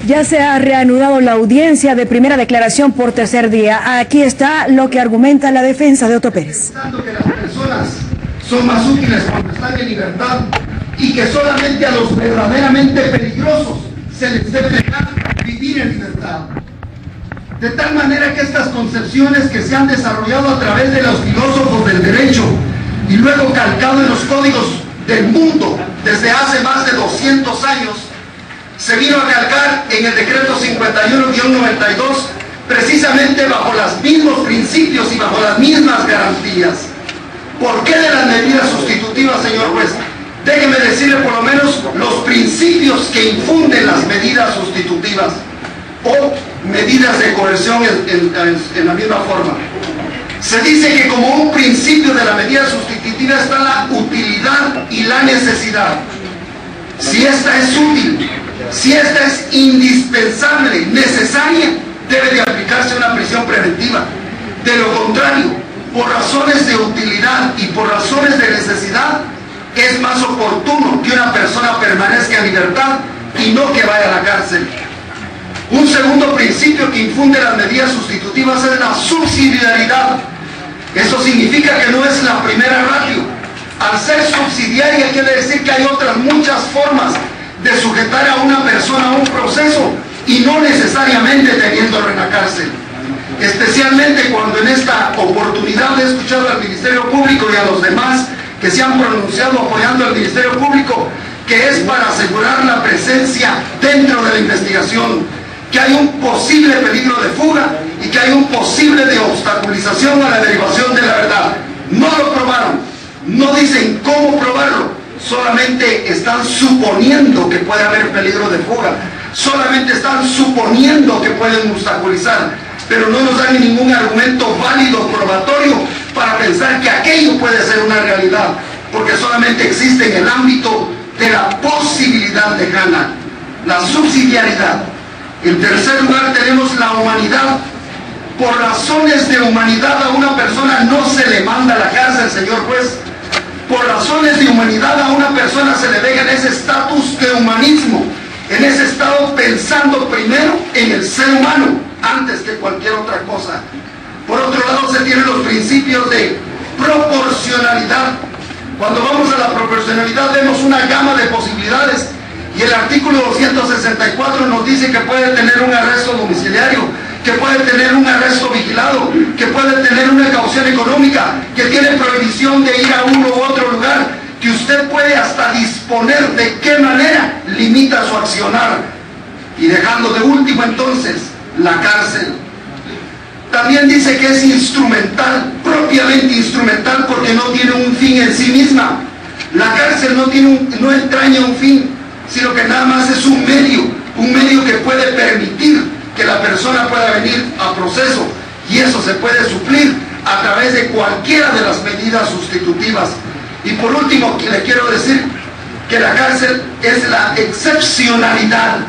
Ya se ha reanudado la audiencia de primera declaración por tercer día. Aquí está lo que argumenta la defensa de Otto Pérez. Pensando que las personas son más útiles cuando están en libertad y que solamente a los verdaderamente peligrosos se les debe dejar vivir en libertad. De tal manera que estas concepciones que se han desarrollado a través de los filósofos del derecho y luego calcado en los códigos del mundo desde hace más de 200 años, se vino a calcar en el decreto 51-92 precisamente bajo los mismos principios y bajo las mismas garantías. ¿Por qué de las medidas sustitutivas, señor juez? Déjeme decirle por lo menos los principios que infunden las medidas sustitutivas o medidas de coerción en la misma forma. Se dice que como un principio de la medida sustitutiva está la utilidad y la necesidad. Si esta es útil, si esta es indispensable, necesaria, debe de aplicarse una prisión preventiva. De lo contrario, por razones de utilidad y por razones de necesidad, es más oportuno que una persona permanezca en libertad y no que vaya a la cárcel. Un segundo principio que infunde las medidas sustitutivas es la subsidiariedad. Eso significa que no es la primera ratio. Al ser subsidiaria quiere decir que hay otras muchas formas de sujetar a una persona a un proceso y no necesariamente teniéndolo en la cárcel. Especialmente cuando en esta oportunidad he escuchado al Ministerio Público y a los demás que se han pronunciado apoyando al Ministerio Público, que es para asegurar la presencia dentro de la investigación, que hay un posible peligro de fuga y que hay un posible de obstaculización a la derivación de la verdad. No lo probaron, no dicen cómo probarlo, solamente están suponiendo que puede haber peligro de fuga, solamente están suponiendo que pueden obstaculizar, pero no nos dan ningún argumento válido, probatorio, para pensar que aquello puede ser una realidad, porque solamente existe en el ámbito de la posibilidad lejana, la subsidiariedad. En tercer lugar tenemos la humanidad. Por razones de humanidad a una persona no se le manda a la cárcel, señor juez. Por razones de humanidad a una persona se le deja en ese estatus de humanismo, en ese estado pensando primero en el ser humano antes que cualquier otra cosa. Por otro lado se tienen los principios de proporcionalidad. Cuando vamos a la proporcionalidad vemos una gama de posibilidades y el artículo 264 nos dice que puede tener un arresto domiciliario, que puede tener un arresto vigilado, que puede tener una caución económica, que tiene prohibición de ir a uno u otro lugar, que usted puede hasta disponer de qué manera limita su accionar. Y dejando de último entonces la cárcel. También dice que es instrumental, propiamente instrumental, porque no tiene un fin en sí misma. La cárcel no entraña un fin, sino que nada más es un medio que puede permitir que la persona pueda venir a proceso, y eso se puede suplir a través de cualquiera de las medidas sustitutivas. Y por último, le quiero decir que la cárcel es la excepcionalidad,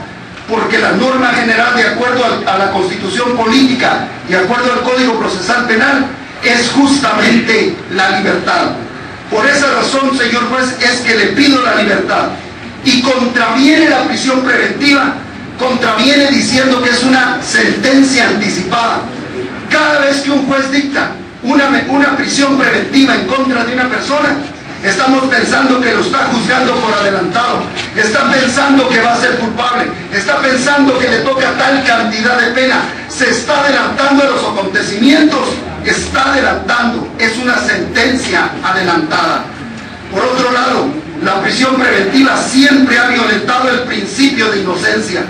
porque la norma general, de acuerdo a la Constitución política y de acuerdo al Código Procesal Penal, es justamente la libertad. Por esa razón, señor juez, es que le pido la libertad. Y contraviene la prisión preventiva, contraviene diciendo que es una sentencia anticipada. Cada vez que un juez dicta una prisión preventiva en contra de una persona, estamos pensando que lo está juzgando por adelantado, está pensando que va a ser culpable, está pensando que le toca tal cantidad de pena, se está adelantando a los acontecimientos, está adelantando, es una sentencia adelantada. Por otro lado, la prisión preventiva siempre ha violentado el principio de inocencia,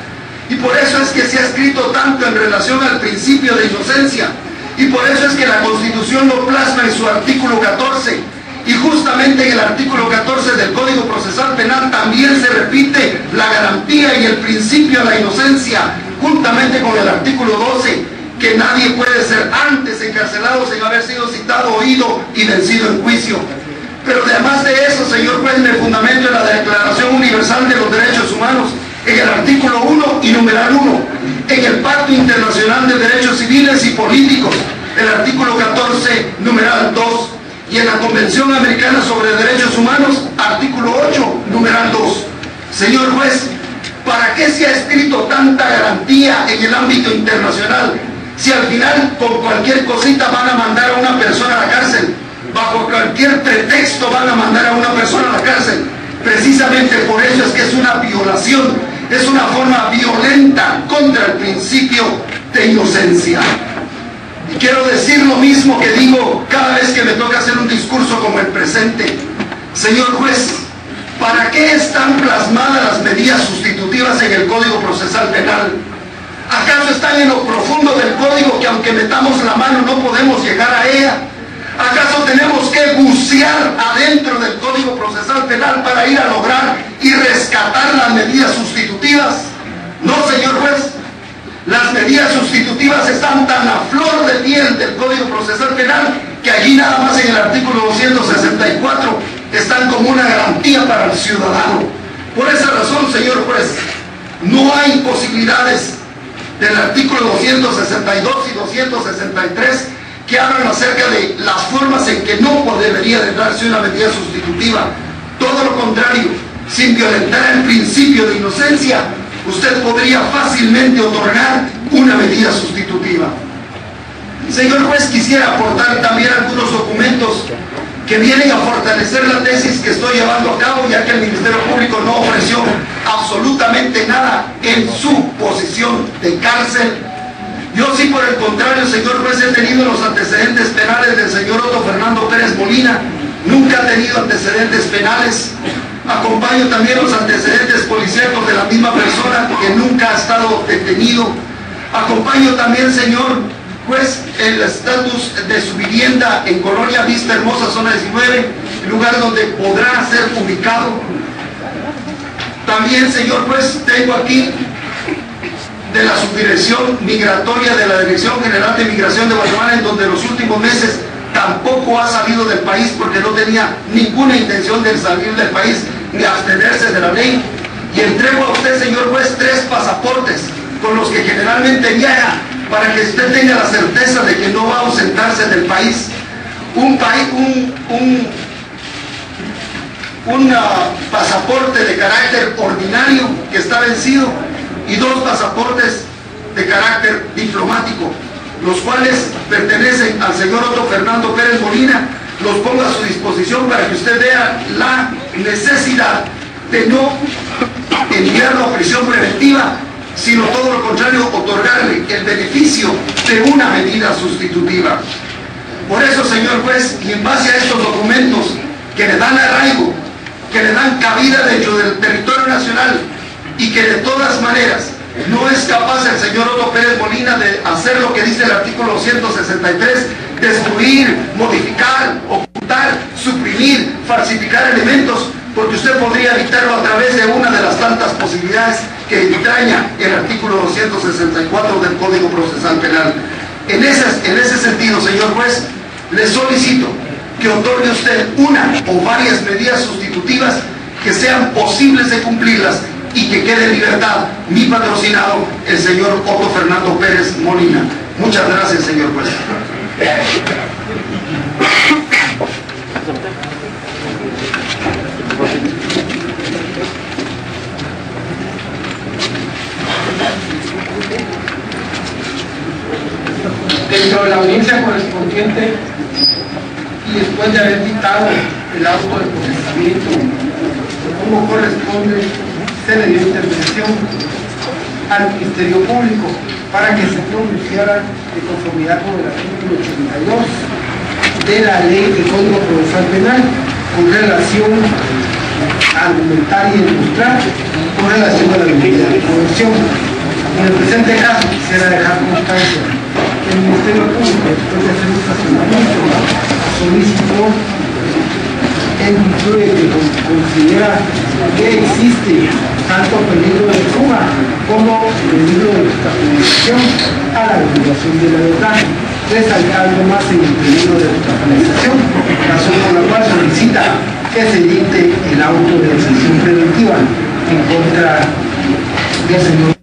y por eso es que se ha escrito tanto en relación al principio de inocencia, y por eso es que la Constitución lo plasma en su artículo 14, y justamente en el artículo 14 del Código Procesal Penal también se repite la garantía y el principio de la inocencia, juntamente con el artículo 12, que nadie puede ser antes encarcelado sin haber sido citado, oído y vencido en juicio. Pero además de eso, señor juez, me fundamento en la Declaración Universal de los Derechos Humanos, en el artículo 1 y numeral 1, en el Pacto Internacional de Derechos Civiles y Políticos, el artículo 14, numeral 2, y en la Convención Americana sobre Derechos Humanos, artículo 8, numeral 2. Señor juez, ¿Para qué se ha escrito tanta garantía en el ámbito internacional? Si al final con cualquier cosita van a mandar a una persona a la cárcel, bajo cualquier pretexto van a mandar a una persona a la cárcel. Precisamente por eso es que es una violación, es una forma violenta contra el principio de inocencia. Y quiero decir lo mismo que digo cada vez que me toca hacer un discurso como el presente. Señor juez, ¿para qué están plasmadas las medidas sustitutivas en el Código Procesal Penal? ¿Acaso están en lo profundo del código que aunque metamos la mano no podemos llegar a ella? ¿Acaso tenemos que bucear adentro del Código Procesal Penal para ir a lograr y rescatar las medidas sustitutivas? No, señor juez. Las medidas sustitutivas están tan a flor de piel del Código Procesal Penal que allí nada más en el artículo 264 están como una garantía para el ciudadano. Por esa razón, señor juez, no hay posibilidades del artículo 262 y 263 que hablan acerca de las formas en que no debería de darse una medida sustitutiva. Todo lo contrario, sin violentar el principio de inocencia, usted podría fácilmente otorgar una medida sustitutiva. Señor juez, quisiera aportar también algunos documentos que vienen a fortalecer la tesis que estoy llevando a cabo, ya que el Ministerio Público no ofreció absolutamente nada en su posición de cárcel. Yo sí, por el contrario, señor juez, he tenido los antecedentes penales del señor Otto Fernando Pérez Molina, nunca ha tenido antecedentes penales. Acompaño también los antecedentes policíacos de la misma persona que nunca ha estado detenido. Acompaño también, señor juez, el estatus de su vivienda en Colonia Vista Hermosa, zona 19, lugar donde podrá ser ubicado. También, señor juez, tengo aquí de la subdirección migratoria de la Dirección General de Migración de Guatemala, en donde en los últimos meses tampoco ha salido del país porque no tenía ninguna intención de salir del país ni abstenerse de la ley. Y entrego a usted, señor juez, 3 pasaportes con los que generalmente viaja, para que usted tenga la certeza de que no va a ausentarse del país. Un pasaporte de carácter ordinario que está vencido y 2 pasaportes de carácter diplomático, los cuales pertenecen al señor Otto Fernando Pérez Molina. Los pongo a su disposición para que usted vea la necesidad de no enviarlo a prisión preventiva, sino todo lo contrario, otorgarle el beneficio de una medida sustitutiva. Por eso, señor juez, y en base a estos documentos que le dan arraigo, que le dan cabida dentro del territorio nacional y que de todas maneras no es capaz el señor Otto Pérez Molina de hacer lo que dice el artículo 263, destruir, modificar, ocultar, suprimir, falsificar elementos, porque usted podría evitarlo a través de una de las tantas posibilidades que entraña el artículo 264 del Código Procesal Penal. En ese sentido, señor juez, le solicito que otorgue usted una o varias medidas sustitutivas que sean posibles de cumplirlas y que quede en libertad mi patrocinado, el señor Otto Fernando Pérez Molina. Muchas gracias, señor juez. Dentro de la audiencia correspondiente y después de haber dictado el auto de procesamiento como corresponde, se le dio intervención al Ministerio Público para que se pronunciara de conformidad con el artículo 82 de la Ley de Código Procesal Penal con relación a argumentar y demostrar con relación a la medida de coerción. En el presente caso quisiera dejar constancia que el Ministerio Público, después de hacer un razonamiento, solicitó en virtud de que considera que existe tanto peligro de fuga como peligro de obstaculización a la divulgación de la verdad, resaltando más en el peligro de obstaculización, razón por la cual solicita que se dicte el auto de prisión preventiva en contra del señor.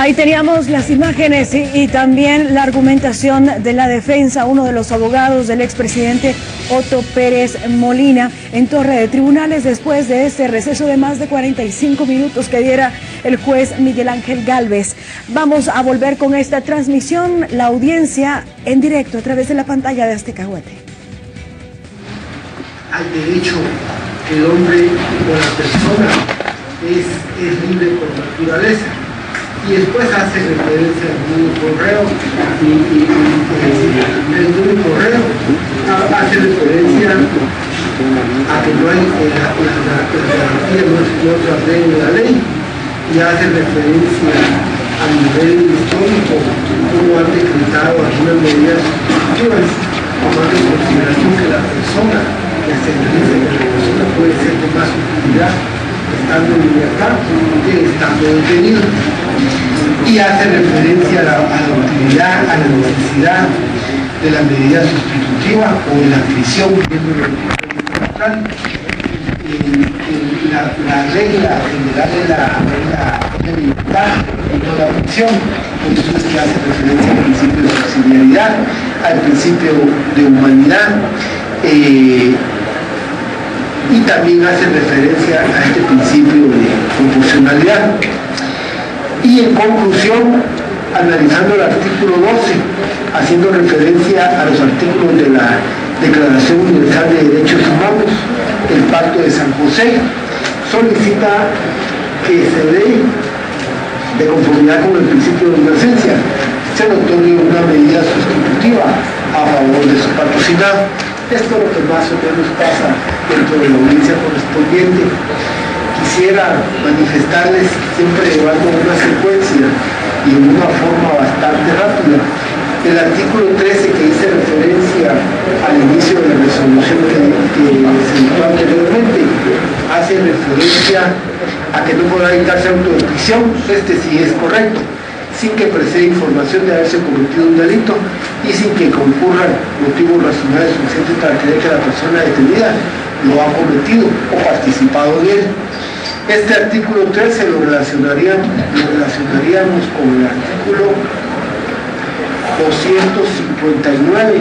Ahí teníamos las imágenes y también la argumentación de la defensa, uno de los abogados del expresidente Otto Pérez Molina en Torre de Tribunales después de ese receso de más de 45 minutos que diera el juez Miguel Ángel Gálvez. Vamos a volver con esta transmisión, la audiencia en directo a través de la pantalla de Aztecahuate. Al derecho que el hombre o la persona es libre por naturaleza. Y después hace referencia al nudo correo y el nudo correo hace referencia a que no hay la garantía, no se arregla la ley, y hace referencia a nivel histórico cómo han decretado algunas medidas sustitutivas, tomando en consideración que la persona que se realiza, que la persona puede ser de más utilidad estando en libertad que estando detenido, y hace referencia a la utilidad, a la necesidad de la medida sustitutiva o de la prisión, la regla general de la libertad y no la prisión. Por eso es que hace referencia al principio de subsidiariedad, al principio de humanidad, y también hace referencia a este principio de proporcionalidad. Y en conclusión, analizando el artículo 12, haciendo referencia a los artículos de la Declaración Universal de Derechos Humanos, el Pacto de San José, solicita que se dé, de conformidad con el principio de inocencia, se le otorgue una medida sustitutiva a favor de su patrocinado. Esto es lo que más o menos pasa dentro de la audiencia correspondiente. Quisiera manifestarles, siempre llevando una secuencia y en una forma bastante rápida, el artículo 13 que hice referencia al inicio de la resolución que se dictó anteriormente, hace referencia a que no podrá dictarse auto de prisión, este sí es correcto, sin que preceda información de haberse cometido un delito y sin que concurran motivos racionales suficientes para creer que la persona detenida lo ha cometido o participado en él. Este artículo 13 lo relacionaríamos con el artículo 259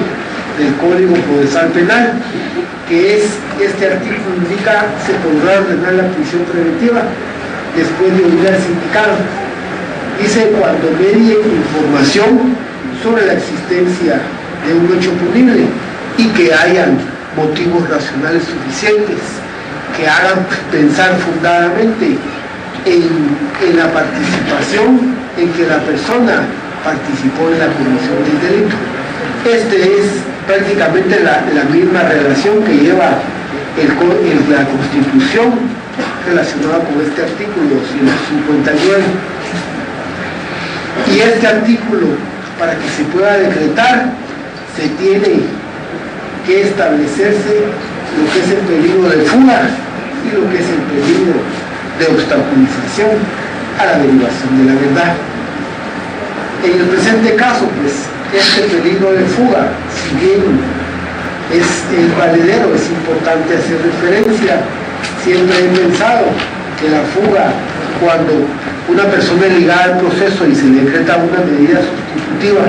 del Código Procesal Penal, que es, este artículo indica, se podrá ordenar la prisión preventiva después de oír al sindicado. Dice cuando medie información sobre la existencia de un hecho punible y que hayan motivos racionales suficientes que hagan pensar fundadamente en la participación, en que la persona participó en la comisión del delito. Este es prácticamente la misma relación que lleva la Constitución relacionada con este artículo 259. Y este artículo, para que se pueda decretar, se tiene que establecerse lo que es el peligro de fuga y lo que es el peligro de obstaculización a la derivación de la verdad. En el presente caso, pues, este peligro de fuga, si bien es valedero, es importante hacer referencia, siempre he pensado que la fuga, cuando una persona es ligada al proceso y se le decreta una medida sustitutiva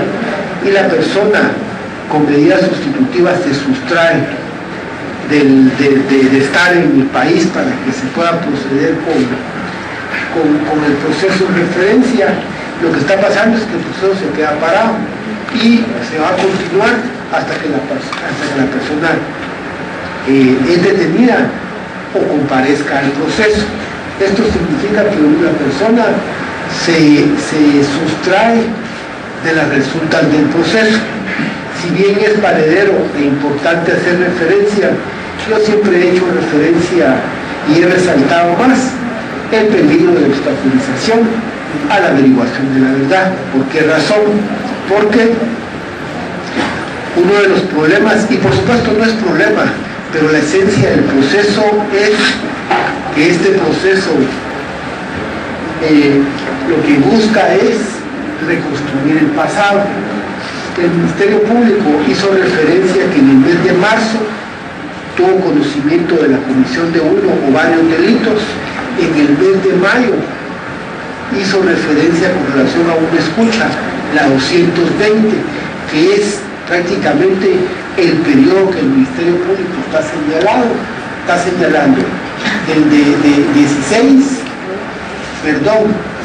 y la persona con medidas sustitutivas se sustrae de estar en el país para que se pueda proceder con el proceso de referencia, lo que está pasando es que el proceso se queda parado y se va a continuar hasta que la persona es detenida o comparezca al proceso. Esto significa que una persona se sustrae de las resultas del proceso. Si bien es valedero e importante hacer referencia, yo siempre he hecho referencia y he resaltado más el peligro de obstaculización a la averiguación de la verdad. ¿Por qué razón? Porque uno de los problemas, y por supuesto no es problema, pero la esencia del proceso es que este proceso lo que busca es reconstruir el pasado. El Ministerio Público hizo referencia que en el mes de marzo tuvo conocimiento de la comisión de uno o varios delitos. En el mes de mayo hizo referencia con relación a una escucha, la 220, que es prácticamente el periodo que el Ministerio Público está señalando,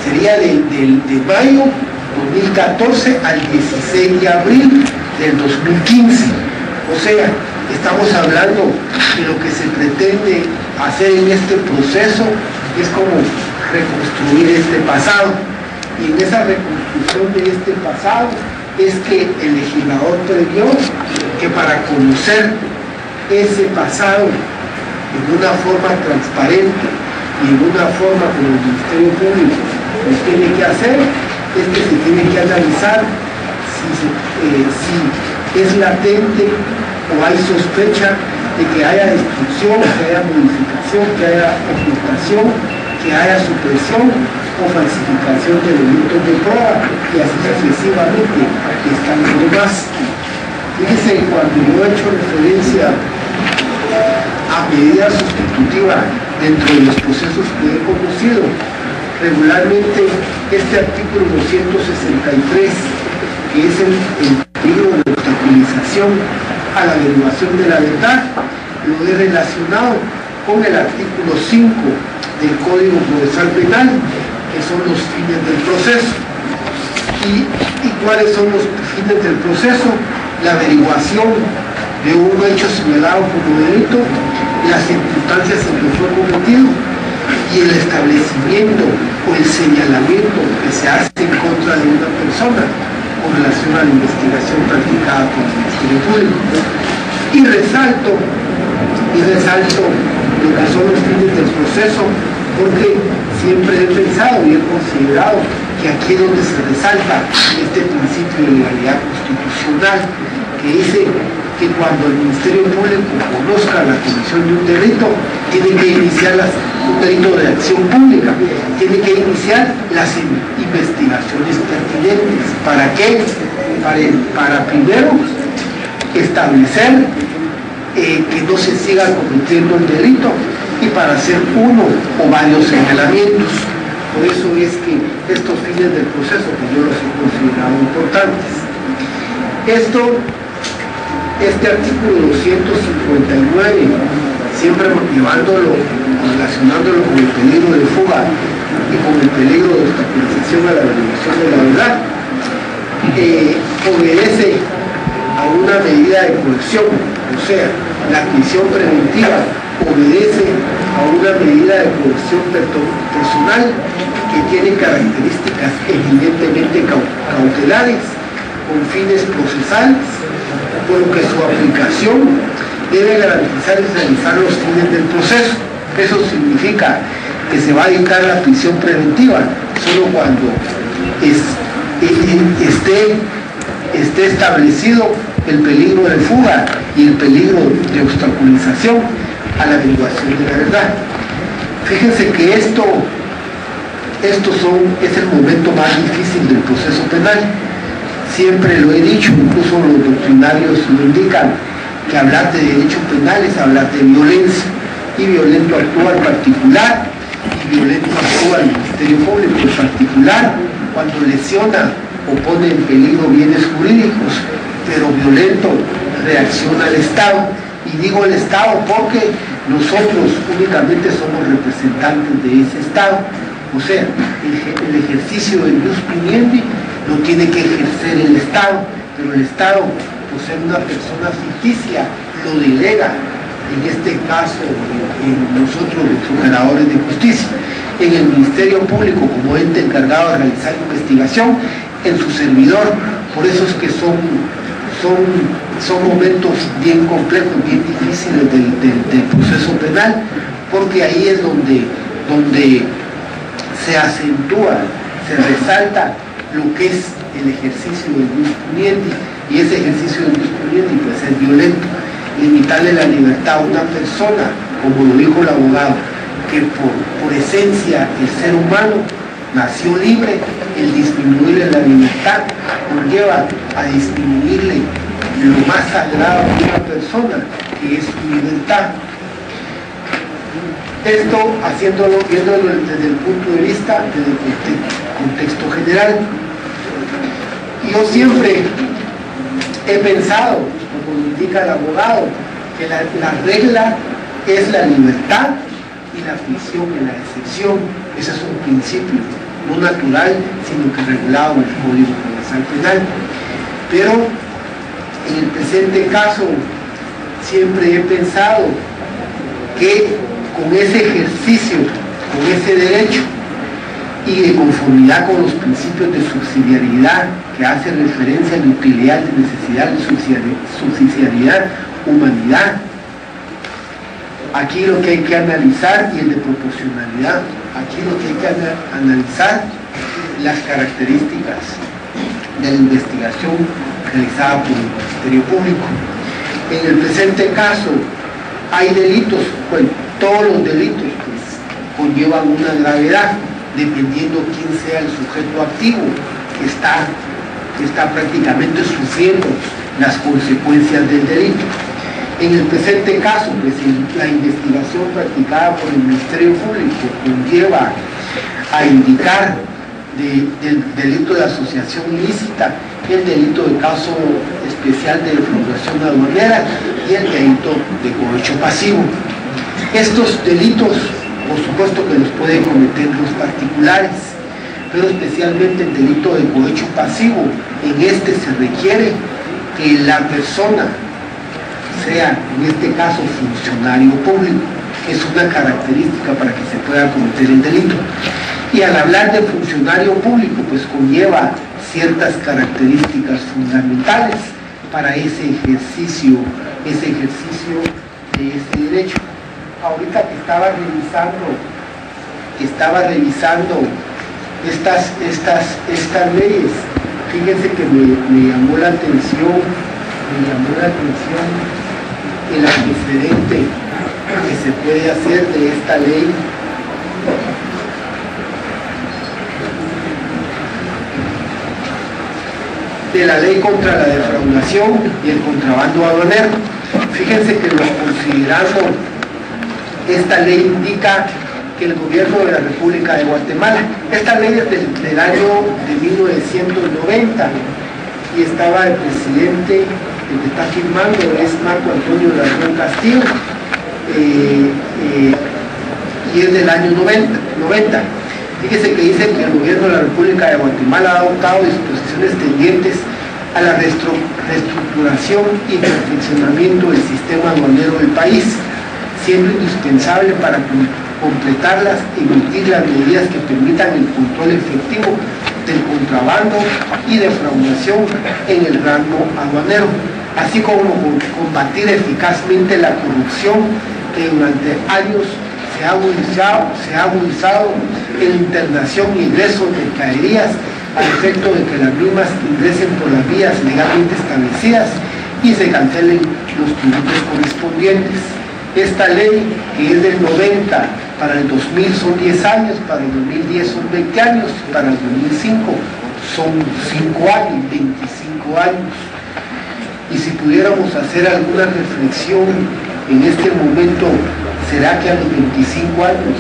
sería de mayo 2014 al 16 de abril del 2015. O sea, estamos hablando de lo que se pretende hacer en este proceso, es como reconstruir este pasado. Y en esa reconstrucción de este pasado es que el legislador previó que para conocer ese pasado en una forma transparente y en una forma como el Ministerio Público lo tiene que hacer, es que se tiene que analizar si es latente o hay sospecha de que haya destrucción, que haya modificación, que haya ocultación, que haya supresión o falsificación de elementos de prueba, y así sucesivamente están los demás. Fíjense, cuando yo he hecho referencia a medidas sustitutivas dentro de los procesos que he conocido, regularmente este artículo 263, que es el peligro de obstaculización a la averiguación de la verdad, lo he relacionado con el artículo 5 del Código Procesal Penal, que son los fines del proceso. ¿Y cuáles son los fines del proceso? La averiguación de un hecho señalado como delito, las circunstancias en que fue cometido y el establecimiento o el señalamiento que se hace en contra de una persona con relación a la investigación practicada por el Ministerio Público. Y resalto lo que son los fines del proceso, porque siempre he pensado y he considerado que aquí es donde se resalta este principio de legalidad constitucional, que dice que cuando el Ministerio Público conozca la comisión de un delito, tiene que iniciar un delito de acción pública, tiene que iniciar las investigaciones pertinentes. ¿Para qué? Para primero establecer que no se siga cometiendo el delito y para hacer uno o varios señalamientos. Por eso es que estos fines del proceso, que yo los he considerado importantes. Este artículo 259, siempre motivándolo, relacionándolo con el peligro de fuga y con el peligro de obstaculización a la averiguación de la verdad, obedece a una medida de coerción, o sea, la prisión preventiva obedece a una medida de coerción personal que tiene características evidentemente cautelares con fines procesales, por lo que su aplicación debe garantizar y realizar los fines del proceso. Eso significa que se va a dictar la prisión preventiva solo cuando esté establecido el peligro de fuga y el peligro de obstaculización a la averiguación de la verdad. Fíjense que es el momento más difícil del proceso penal. Siempre lo he dicho, incluso los doctrinarios lo indican, que hablar de derechos penales es hablar de violencia, y violento actúa el particular, y violento actúa el Ministerio Público en particular cuando lesiona o pone en peligro bienes jurídicos, pero violento reacciona el Estado. Y digo el Estado porque nosotros únicamente somos representantes de ese Estado. O sea, el ejercicio del ius puniendi lo tiene que ejercer el Estado, pero el Estado, por ser una persona ficticia, lo delega, en este caso, en nosotros los operadores de justicia, en el Ministerio Público como ente encargado de realizar investigación, en su servidor. Por eso es que son momentos bien complejos, bien difíciles del proceso penal, porque ahí es donde se acentúa, se resalta lo que es el ejercicio del ius puniendi, y ese ejercicio del ius puniendi pues es violento. Limitarle la libertad a una persona, como lo dijo el abogado, que por esencia el ser humano nació libre, el disminuirle la libertad conlleva a disminuirle lo más sagrado de una persona, que es su libertad. Esto viéndolo desde el punto de vista del contexto general. Yo siempre he pensado, como lo indica el abogado, que la regla es la libertad y la ficción es la excepción. Ese es un principio no natural, sino que regulado en el Código Procesal Penal. Pero en el presente caso siempre he pensado que con ese ejercicio, con ese derecho y de conformidad con los principios de subsidiariedad que hace referencia a la utilidad, de necesidad, de subsidiariedad, humanidad, aquí lo que hay que analizar, y el de proporcionalidad, aquí lo que hay que analizar las características de la investigación realizada por el Ministerio Público. En el presente caso hay delitos, bueno, todos los delitos pues conllevan una gravedad, dependiendo quién sea el sujeto activo que está prácticamente sufriendo las consecuencias del delito. En el presente caso, pues la investigación practicada por el Ministerio Público conlleva a indicar del delito de asociación ilícita, el delito de caso especial de defraudación aduanera y el delito de cohecho pasivo. Estos delitos, por supuesto que los pueden cometer los particulares, pero especialmente el delito de cohecho pasivo, en este se requiere que la persona sea, en este caso, funcionario público. Es una característica para que se pueda cometer el delito. Y al hablar de funcionario público, pues conlleva ciertas características fundamentales para ese ejercicio de ese derecho. Ahorita que estaba revisando estas leyes, fíjense que me llamó la atención el antecedente que se puede hacer de esta ley. De la ley contra la defraudación y el contrabando aduanero. Fíjense que considerando esta ley indica que el gobierno de la República de Guatemala, esta ley es del año de 1990 y estaba el presidente, el que está firmando es Marco Antonio Larrón Castillo, y es del año 90. Fíjese que dice que el gobierno de la República de Guatemala ha adoptado disposiciones tendientes a la reestructuración y perfeccionamiento del sistema aduanero del país, siendo indispensable para completarlas y emitir las medidas que permitan el control efectivo del contrabando y defraudación en el rango aduanero, así como combatir eficazmente la corrupción que durante años se ha agudizado en la internación y ingreso de mercaderías al efecto de que las mismas ingresen por las vías legalmente establecidas y se cancelen los tributos correspondientes. Esta ley, que es del 90, para el 2000 son 10 años, para el 2010 son 20 años, para el 2005 son 5 años, 25 años. Y si pudiéramos hacer alguna reflexión en este momento, ¿será que a los 25 años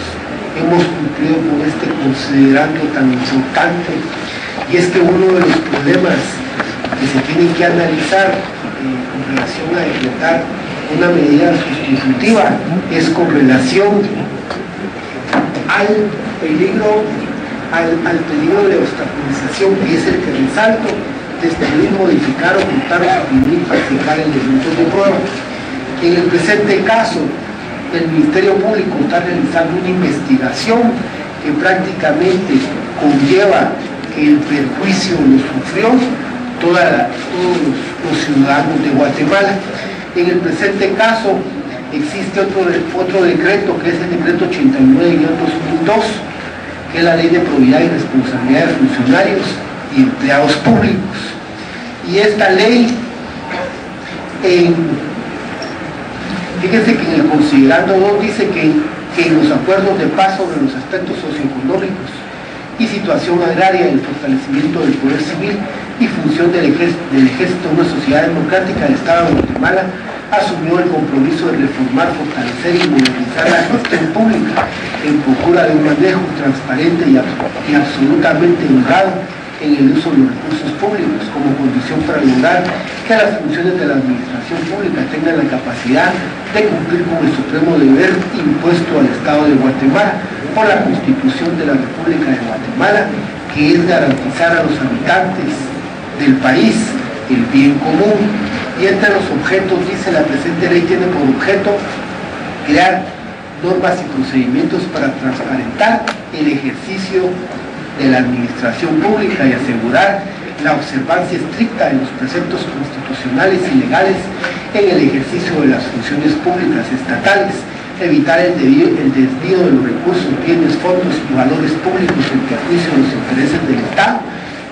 hemos cumplido con este considerando tan importante? Y es que uno de los problemas que se tienen que analizar con relación a decretar una medida sustitutiva es con relación al peligro de obstaculización, que es el que resalto, destruir, modificar, ocultar o suprimir, practicar elementos de prueba. En el presente caso, el Ministerio Público está realizando una investigación que prácticamente conlleva que el perjuicio lo sufrió todos los ciudadanos de Guatemala. En el presente caso existe otro decreto, que es el decreto 89-2002, que es la ley de probidad y responsabilidad de funcionarios y empleados públicos. Y esta ley, fíjense que en el considerando 2 dice que en los acuerdos de paz sobre los aspectos socioeconómicos y situación agraria, el fortalecimiento del poder civil y función del ejército de una sociedad democrática del Estado de Guatemala, asumió el compromiso de reformar, fortalecer y modernizar la gestión pública en procura de un manejo transparente y absolutamente honrado en el uso de los recursos públicos, como condición para lograr que las funciones de la administración pública tengan la capacidad de cumplir con el supremo deber impuesto al Estado de Guatemala por la Constitución de la República de Guatemala, que es garantizar a los habitantes del país el bien común. Y entre los objetos, dice, la presente ley tiene por objeto crear normas y procedimientos para transparentar el ejercicio de la administración pública y asegurar la observancia estricta de los preceptos constitucionales y legales en el ejercicio de las funciones públicas estatales, evitar el desvío de los recursos, bienes, fondos y valores públicos en perjuicio de los intereses del Estado,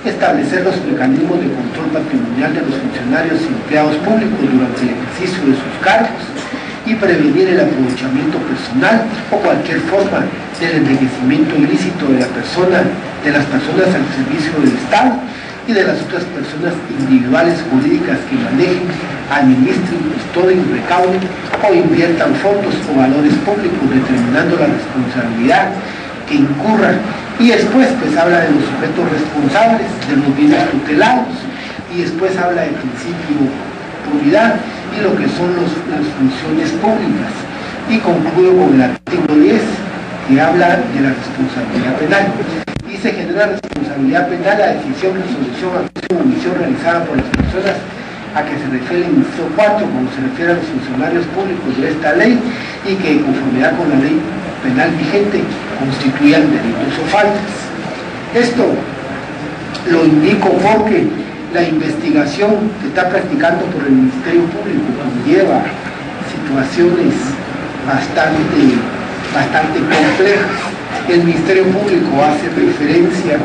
establecer los mecanismos de control patrimonial de los funcionarios y empleados públicos durante el ejercicio de sus cargos y prevenir el aprovechamiento personal o cualquier forma del enriquecimiento ilícito de las personas al servicio del Estado y de las otras personas individuales jurídicas que manejen, administren, custodien, recauden o inviertan fondos o valores públicos, determinando la responsabilidad que incurran. Y después pues habla de los sujetos responsables de los bienes tutelados, y después habla del principio de probidad y lo que son las funciones públicas, y concluye con el artículo 10, que habla de la responsabilidad penal. Y se genera responsabilidad penal la decisión, resolución, acción o omisión realizada por las personas a que se refiere el inciso 4, como se refiere a los funcionarios públicos de esta ley, y que en conformidad con la ley penal vigente constituyan delitos o faltas. Esto lo indico porque la investigación que está practicando por el Ministerio Público conlleva situaciones bastante complejas. El Ministerio Público hace referencia,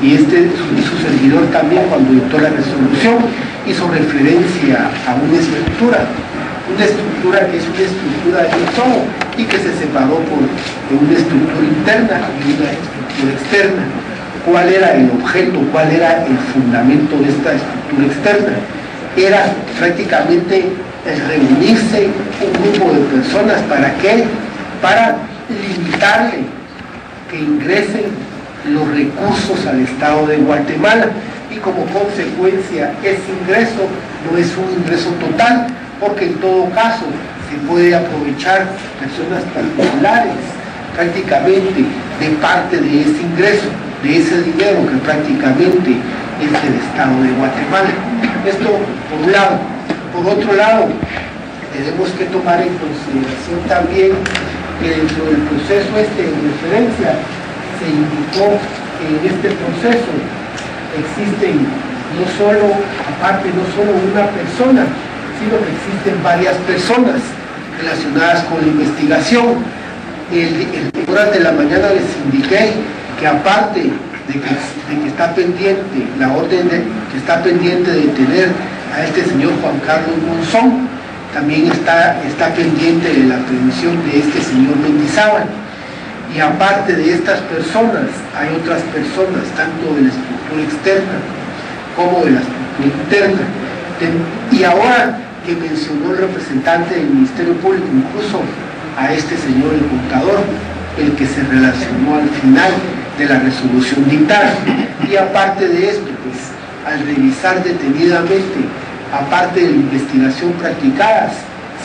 y su servidor también, cuando dictó la resolución, hizo referencia a una estructura que es una estructura de un todo y que se separó de una estructura interna y una estructura externa. ¿Cuál era el objeto? ¿Cuál era el fundamento de esta estructura externa? Era prácticamente reunirse un grupo de personas. ¿Para qué? Para limitarle que ingresen los recursos al Estado de Guatemala, y como consecuencia ese ingreso no es un ingreso total, porque en todo caso se puede aprovechar personas particulares prácticamente de parte de ese ingreso, de ese dinero que prácticamente es del Estado de Guatemala. Esto por un lado. Por otro lado, tenemos que tomar en consideración también que dentro del proceso de referencia se indicó que en este proceso existen no solo una persona, sino que existen varias personas relacionadas con la investigación. Durante la mañana les indiqué que aparte de que está pendiente la orden que está pendiente de detener a este señor Juan Carlos Monzón, también está pendiente de la aprehensión de este señor Mendizábal. Y aparte de estas personas, hay otras personas, tanto de la estructura externa como de la estructura interna. Y ahora que mencionó el representante del Ministerio Público, incluso a este señor el contador, el que se relacionó al final de la resolución dictada. Y aparte de esto, pues, al revisar detenidamente, aparte de la investigación practicadas,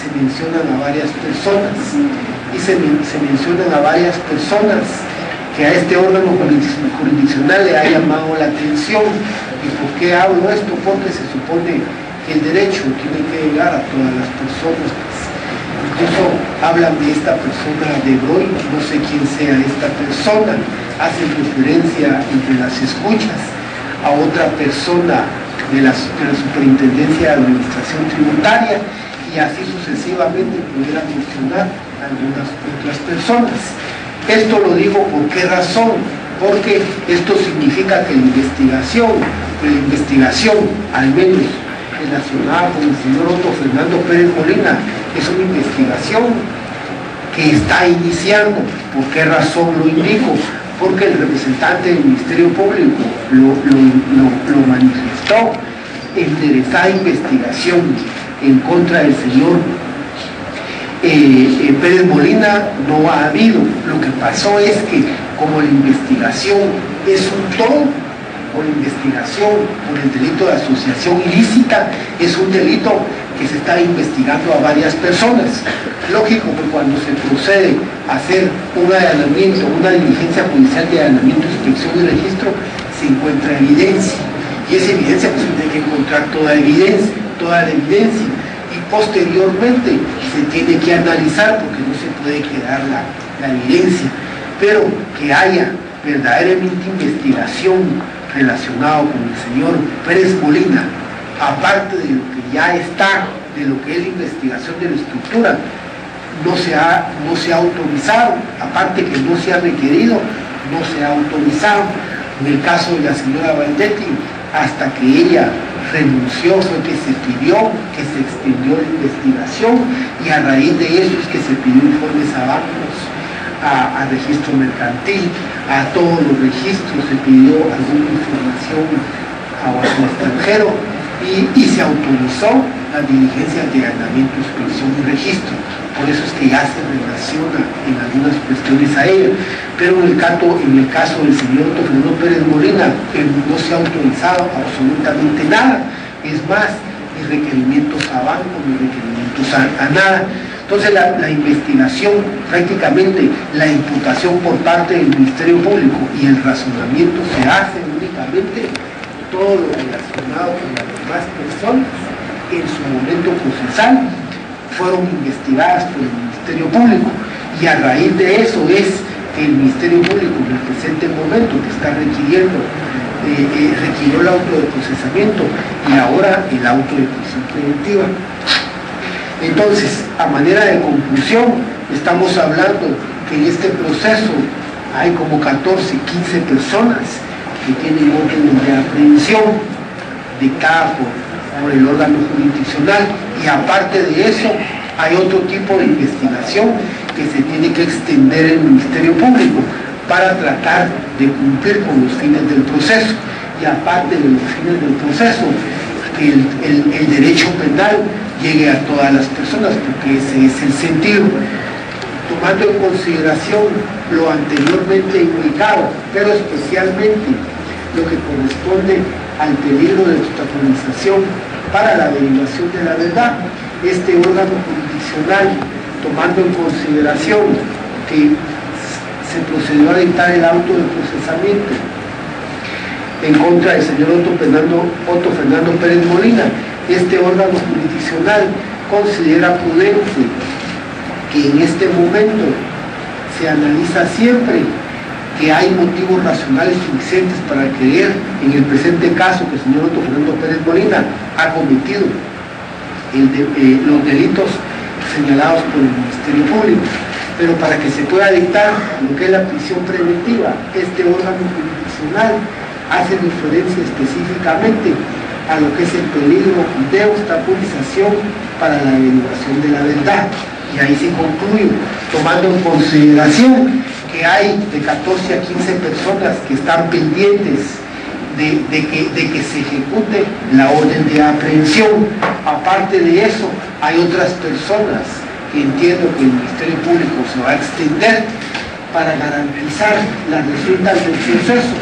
se mencionan a varias personas, y se mencionan a varias personas que a este órgano jurisdiccional le ha llamado la atención. ¿Y por qué hablo esto? Porque se supone que el derecho tiene que llegar a todas las personas. Incluso hablan de esta persona de Broy, no sé quién sea esta persona, hacen referencia entre las escuchas a otra persona de la Superintendencia de Administración Tributaria, y así sucesivamente pudiera mencionar algunas otras personas. Esto lo digo por qué razón, porque esto significa que la investigación, al menos relacionada con el señor Otto Fernando Pérez Molina, es una investigación que está iniciando. ¿Por qué razón lo indico? Porque el representante del Ministerio Público lo manifestó. Interesada investigación en contra del señor Pérez Molina no ha habido. Lo que pasó es que como la investigación es un todo, por investigación por el delito de asociación ilícita, es un delito que se está investigando a varias personas. Lógico que cuando se procede a hacer un allanamiento, una diligencia judicial de allanamiento, inspección y registro, se encuentra evidencia. Y esa evidencia pues tiene que encontrar toda la evidencia. Y posteriormente se tiene que analizar porque no se puede quedar la evidencia. Pero que haya verdaderamente investigación relacionada con el señor Pérez Molina, aparte de lo que ya está, de lo que es la investigación de la estructura, no se ha autorizado, aparte que no se ha requerido, no se ha autorizado. En el caso de la señora Valdetti, hasta que ella renunció fue que se pidió, que se extendió la investigación, y a raíz de eso es que se pidió informes a bancos, a registro mercantil, a todos los registros, se pidió alguna información a extranjero y se autorizó las diligencias de allanamiento, inspección y registro. Por eso es que ya se relaciona en algunas cuestiones a ello. Pero en el caso del señor Otto Fernando Pérez Molina, no se ha autorizado absolutamente nada. Es más, ni requerimientos a bancos, ni requerimientos a nada. Entonces la investigación, prácticamente la imputación por parte del Ministerio Público y el razonamiento se hace únicamente todo lo relacionado con las demás personas en su momento procesal fueron investigadas por el Ministerio Público, y a raíz de eso es que el Ministerio Público en el presente momento que está requirió el auto de procesamiento y ahora el auto de prisión preventiva. Entonces, a manera de conclusión, estamos hablando que en este proceso hay como 14, 15 personas que tienen órdenes de aprehensión dictada por el órgano jurisdiccional, y aparte de eso hay otro tipo de investigación que se tiene que extender en el Ministerio Público para tratar de cumplir con los fines del proceso, y aparte de los fines del proceso, que el derecho penal llegue a todas las personas, porque ese es el sentido. Tomando en consideración lo anteriormente indicado, pero especialmente lo que corresponde al peligro de obstaculización para la averiguación de la verdad, este órgano jurisdiccional, tomando en consideración que se procedió a dictar el auto de procesamiento en contra del señor Otto Fernando Pérez Molina, este órgano jurisdiccional considera prudente que en este momento se analiza siempre que hay motivos racionales suficientes para creer en el presente caso que el señor Otto Fernando Pérez Molina ha cometido los delitos señalados por el Ministerio Público. Pero para que se pueda dictar lo que es la prisión preventiva, este órgano jurisdiccional hace referencia específicamente a lo que es el peligro de obstaculización para la averiguación de la verdad. Y ahí se concluye, tomando en consideración que hay de 14 a 15 personas que están pendientes de que se ejecute la orden de aprehensión. Aparte de eso, hay otras personas que entiendo que el Ministerio Público se va a extender para garantizar las resultas del proceso,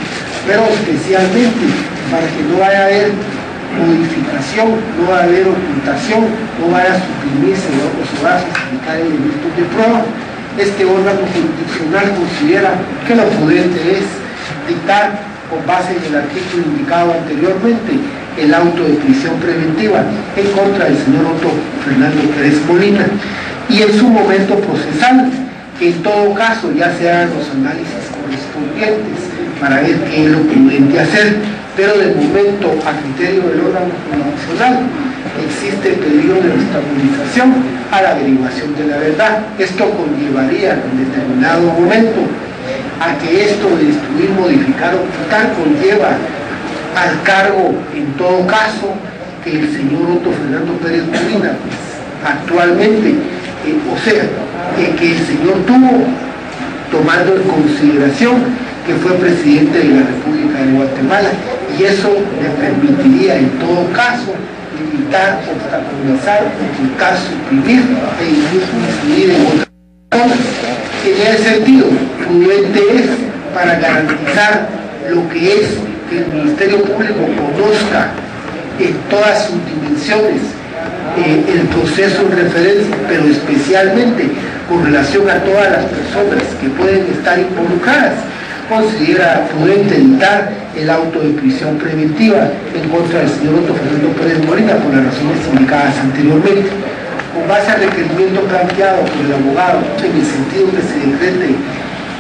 pero especialmente para que no vaya a haber modificación, no va a haber ocultación, no vaya a suprimirse o se va a justificar elementos de prueba. Este órgano jurisdiccional considera que lo prudente es dictar, con base en el artículo indicado anteriormente, el auto de prisión preventiva en contra del señor Otto Fernando Pérez Molina, y en su momento procesal, que en todo caso ya se hagan los análisis correspondientes para ver qué es lo prudente hacer. Pero de momento, a criterio del órgano jurisdiccional, existe el peligro de obstaculización a la averiguación de la verdad. Esto conllevaría en determinado momento a que esto de destruir, modificar o ocultar conlleva al cargo, en todo caso, que el señor Otto Fernando Pérez Molina, pues, actualmente, que el señor tuvo, tomando en consideración que fue presidente de la República de Guatemala, y eso le permitiría en todo caso limitar, obstaculizar, ocultar, suprimir e influir en otras personas. En ese sentido, prudente es para garantizar lo que es que el Ministerio Público conozca en todas sus dimensiones el proceso en referencia, pero especialmente con relación a todas las personas que pueden estar involucradas. Considera prudente dictar el auto de prisión preventiva en contra del señor Otto Fernando Pérez Molina por las razones indicadas anteriormente. Con base al requerimiento planteado por el abogado en el sentido que se decrete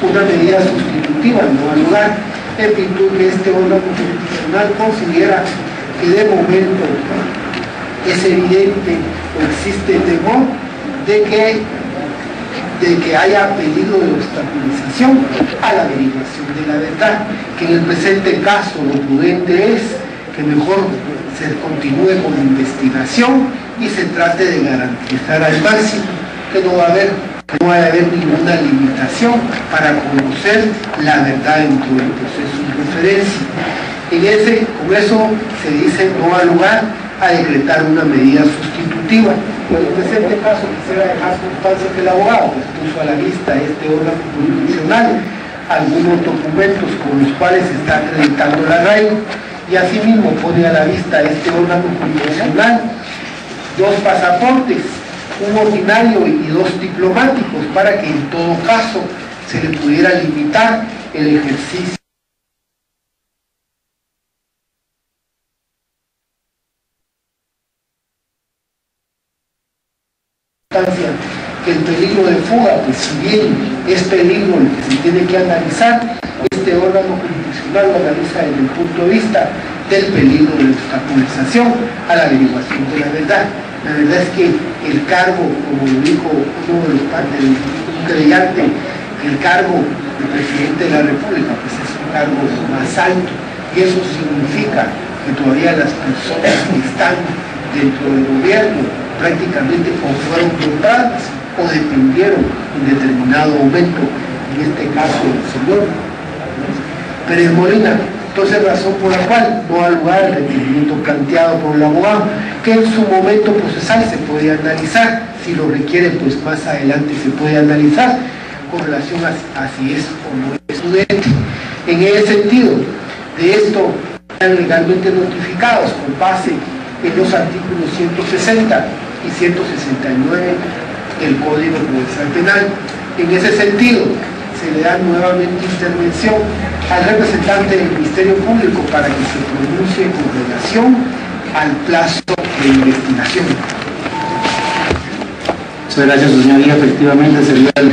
una medida sustitutiva en no lugar, en virtud que este órgano jurisdiccional considera que de momento es evidente o existe temor de que haya peligro de obstaculización a la averiguación de la verdad, que en el presente caso lo prudente es que mejor se continúe con la investigación y se trate de garantizar al máximo que no va a haber ninguna limitación para conocer la verdad dentro del proceso de referencia. Con eso se dice no da lugar a decretar una medida sustitutiva. En el presente caso quisiera dejar constancia que el abogado puso a la vista este órgano jurisdiccional algunos documentos con los cuales se está acreditando el arraigo y asimismo pone a la vista este órgano jurisdiccional 2 pasaportes, un ordinario y 2 diplomáticos, para que en todo caso se le pudiera limitar el ejercicio que el peligro de fuga, pues si bien es peligro el que se tiene que analizar, este órgano jurisdiccional lo analiza desde el punto de vista del peligro de obstaculización a la averiguación de la verdad. La verdad es que el cargo, como lo dijo uno de los padres, un creyente, que el cargo del presidente de la República pues es un cargo más alto, y eso significa que todavía las personas que están dentro del gobierno prácticamente o fueron nombradas o dependieron en determinado momento, en este caso el señor Pérez Molina. Entonces, razón por la cual no da lugar al requerimiento planteado por el abogado, que en su momento procesal se puede analizar, si lo requiere pues más adelante se puede analizar con relación a si es o no es prudente. En ese sentido, de esto están legalmente notificados con base en los artículos 160 y 169 del Código Procesal Penal. En ese sentido, se le da nuevamente intervención al representante del Ministerio Público para que se pronuncie con relación al plazo de investigación. Muchas gracias, su señoría. Efectivamente, sería el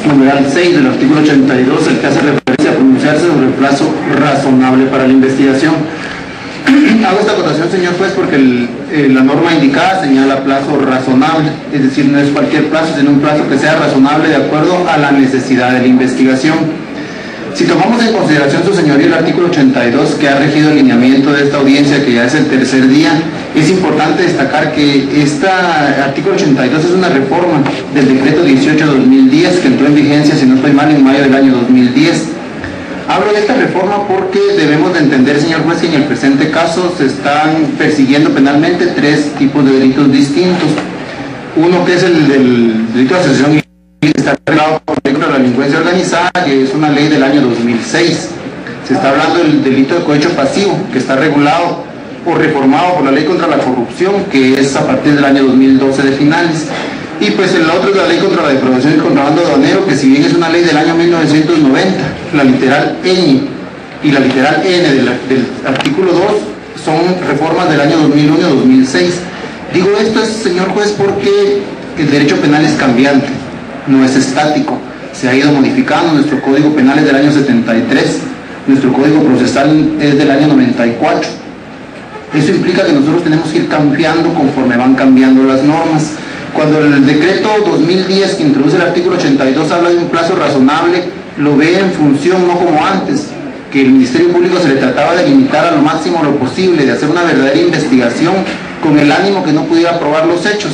numeral 6 del artículo 82 el que hace referencia a pronunciarse sobre el plazo razonable para la investigación. Hago esta acotación, señor juez, porque la norma indicada señala plazo razonable, es decir, no es cualquier plazo, sino un plazo que sea razonable de acuerdo a la necesidad de la investigación. Si tomamos en consideración, su señoría, el artículo 82 que ha regido el lineamiento de esta audiencia, que ya es el tercer día, es importante destacar que este artículo 82 es una reforma del decreto 18/2010 que entró en vigencia, si no estoy mal, en mayo del año 2010. Hablo de esta reforma porque debemos de entender, señor juez, que en el presente caso se están persiguiendo penalmente 3 tipos de delitos distintos. Uno que es el del delito de asociación ilícita, que está regulado por la ley contra la delincuencia organizada, que es una ley del año 2006. Se está hablando del delito de cohecho pasivo, que está regulado o reformado por la ley contra la corrupción, que es a partir del año 2012 de finales. Y pues el otro es la ley contra la defraudación y contrabando aduanero, que si bien es una ley del año 1990, la literal Ñ y la literal N del artículo 2 son reformas del año 2001-2006. Digo esto, señor juez, porque el derecho penal es cambiante, no es estático. Se ha ido modificando, nuestro código penal es del año 73, nuestro código procesal es del año 94. Eso implica que nosotros tenemos que ir cambiando conforme van cambiando las normas. Cuando el decreto 2010 que introduce el artículo 82 habla de un plazo razonable, lo ve en función, no como antes, que el Ministerio Público se le trataba de limitar a lo máximo lo posible, de hacer una verdadera investigación con el ánimo que no pudiera probar los hechos.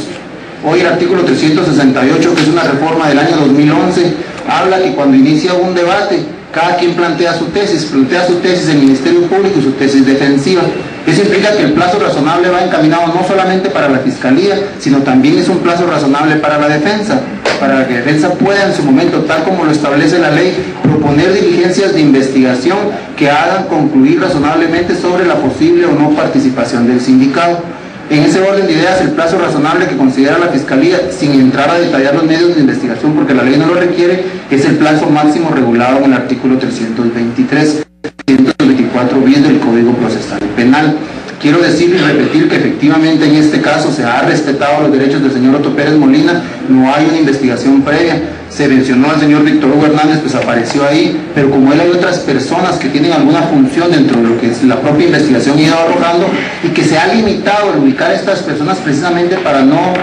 Hoy el artículo 368, que es una reforma del año 2011, habla que cuando inicia un debate, cada quien plantea su tesis el Ministerio Público y su tesis defensiva. Eso implica que el plazo razonable va encaminado no solamente para la Fiscalía, sino también es un plazo razonable para la defensa, para que la defensa pueda en su momento, tal como lo establece la ley, proponer diligencias de investigación que hagan concluir razonablemente sobre la posible o no participación del sindicado. En ese orden de ideas, el plazo razonable que considera la Fiscalía, sin entrar a detallar los medios de investigación porque la ley no lo requiere, es el plazo máximo regulado en el artículo 323, 124 bis del Código Procesal Penal. Quiero decir y repetir que efectivamente en este caso se ha respetado los derechos del señor Otto Pérez Molina, no hay una investigación previa. Se mencionó al señor Víctor Hugo Hernández, pues apareció ahí, pero como él hay otras personas que tienen alguna función dentro de lo que es la propia investigación ido arrojando, y que se ha limitado a ubicar a estas personas precisamente para no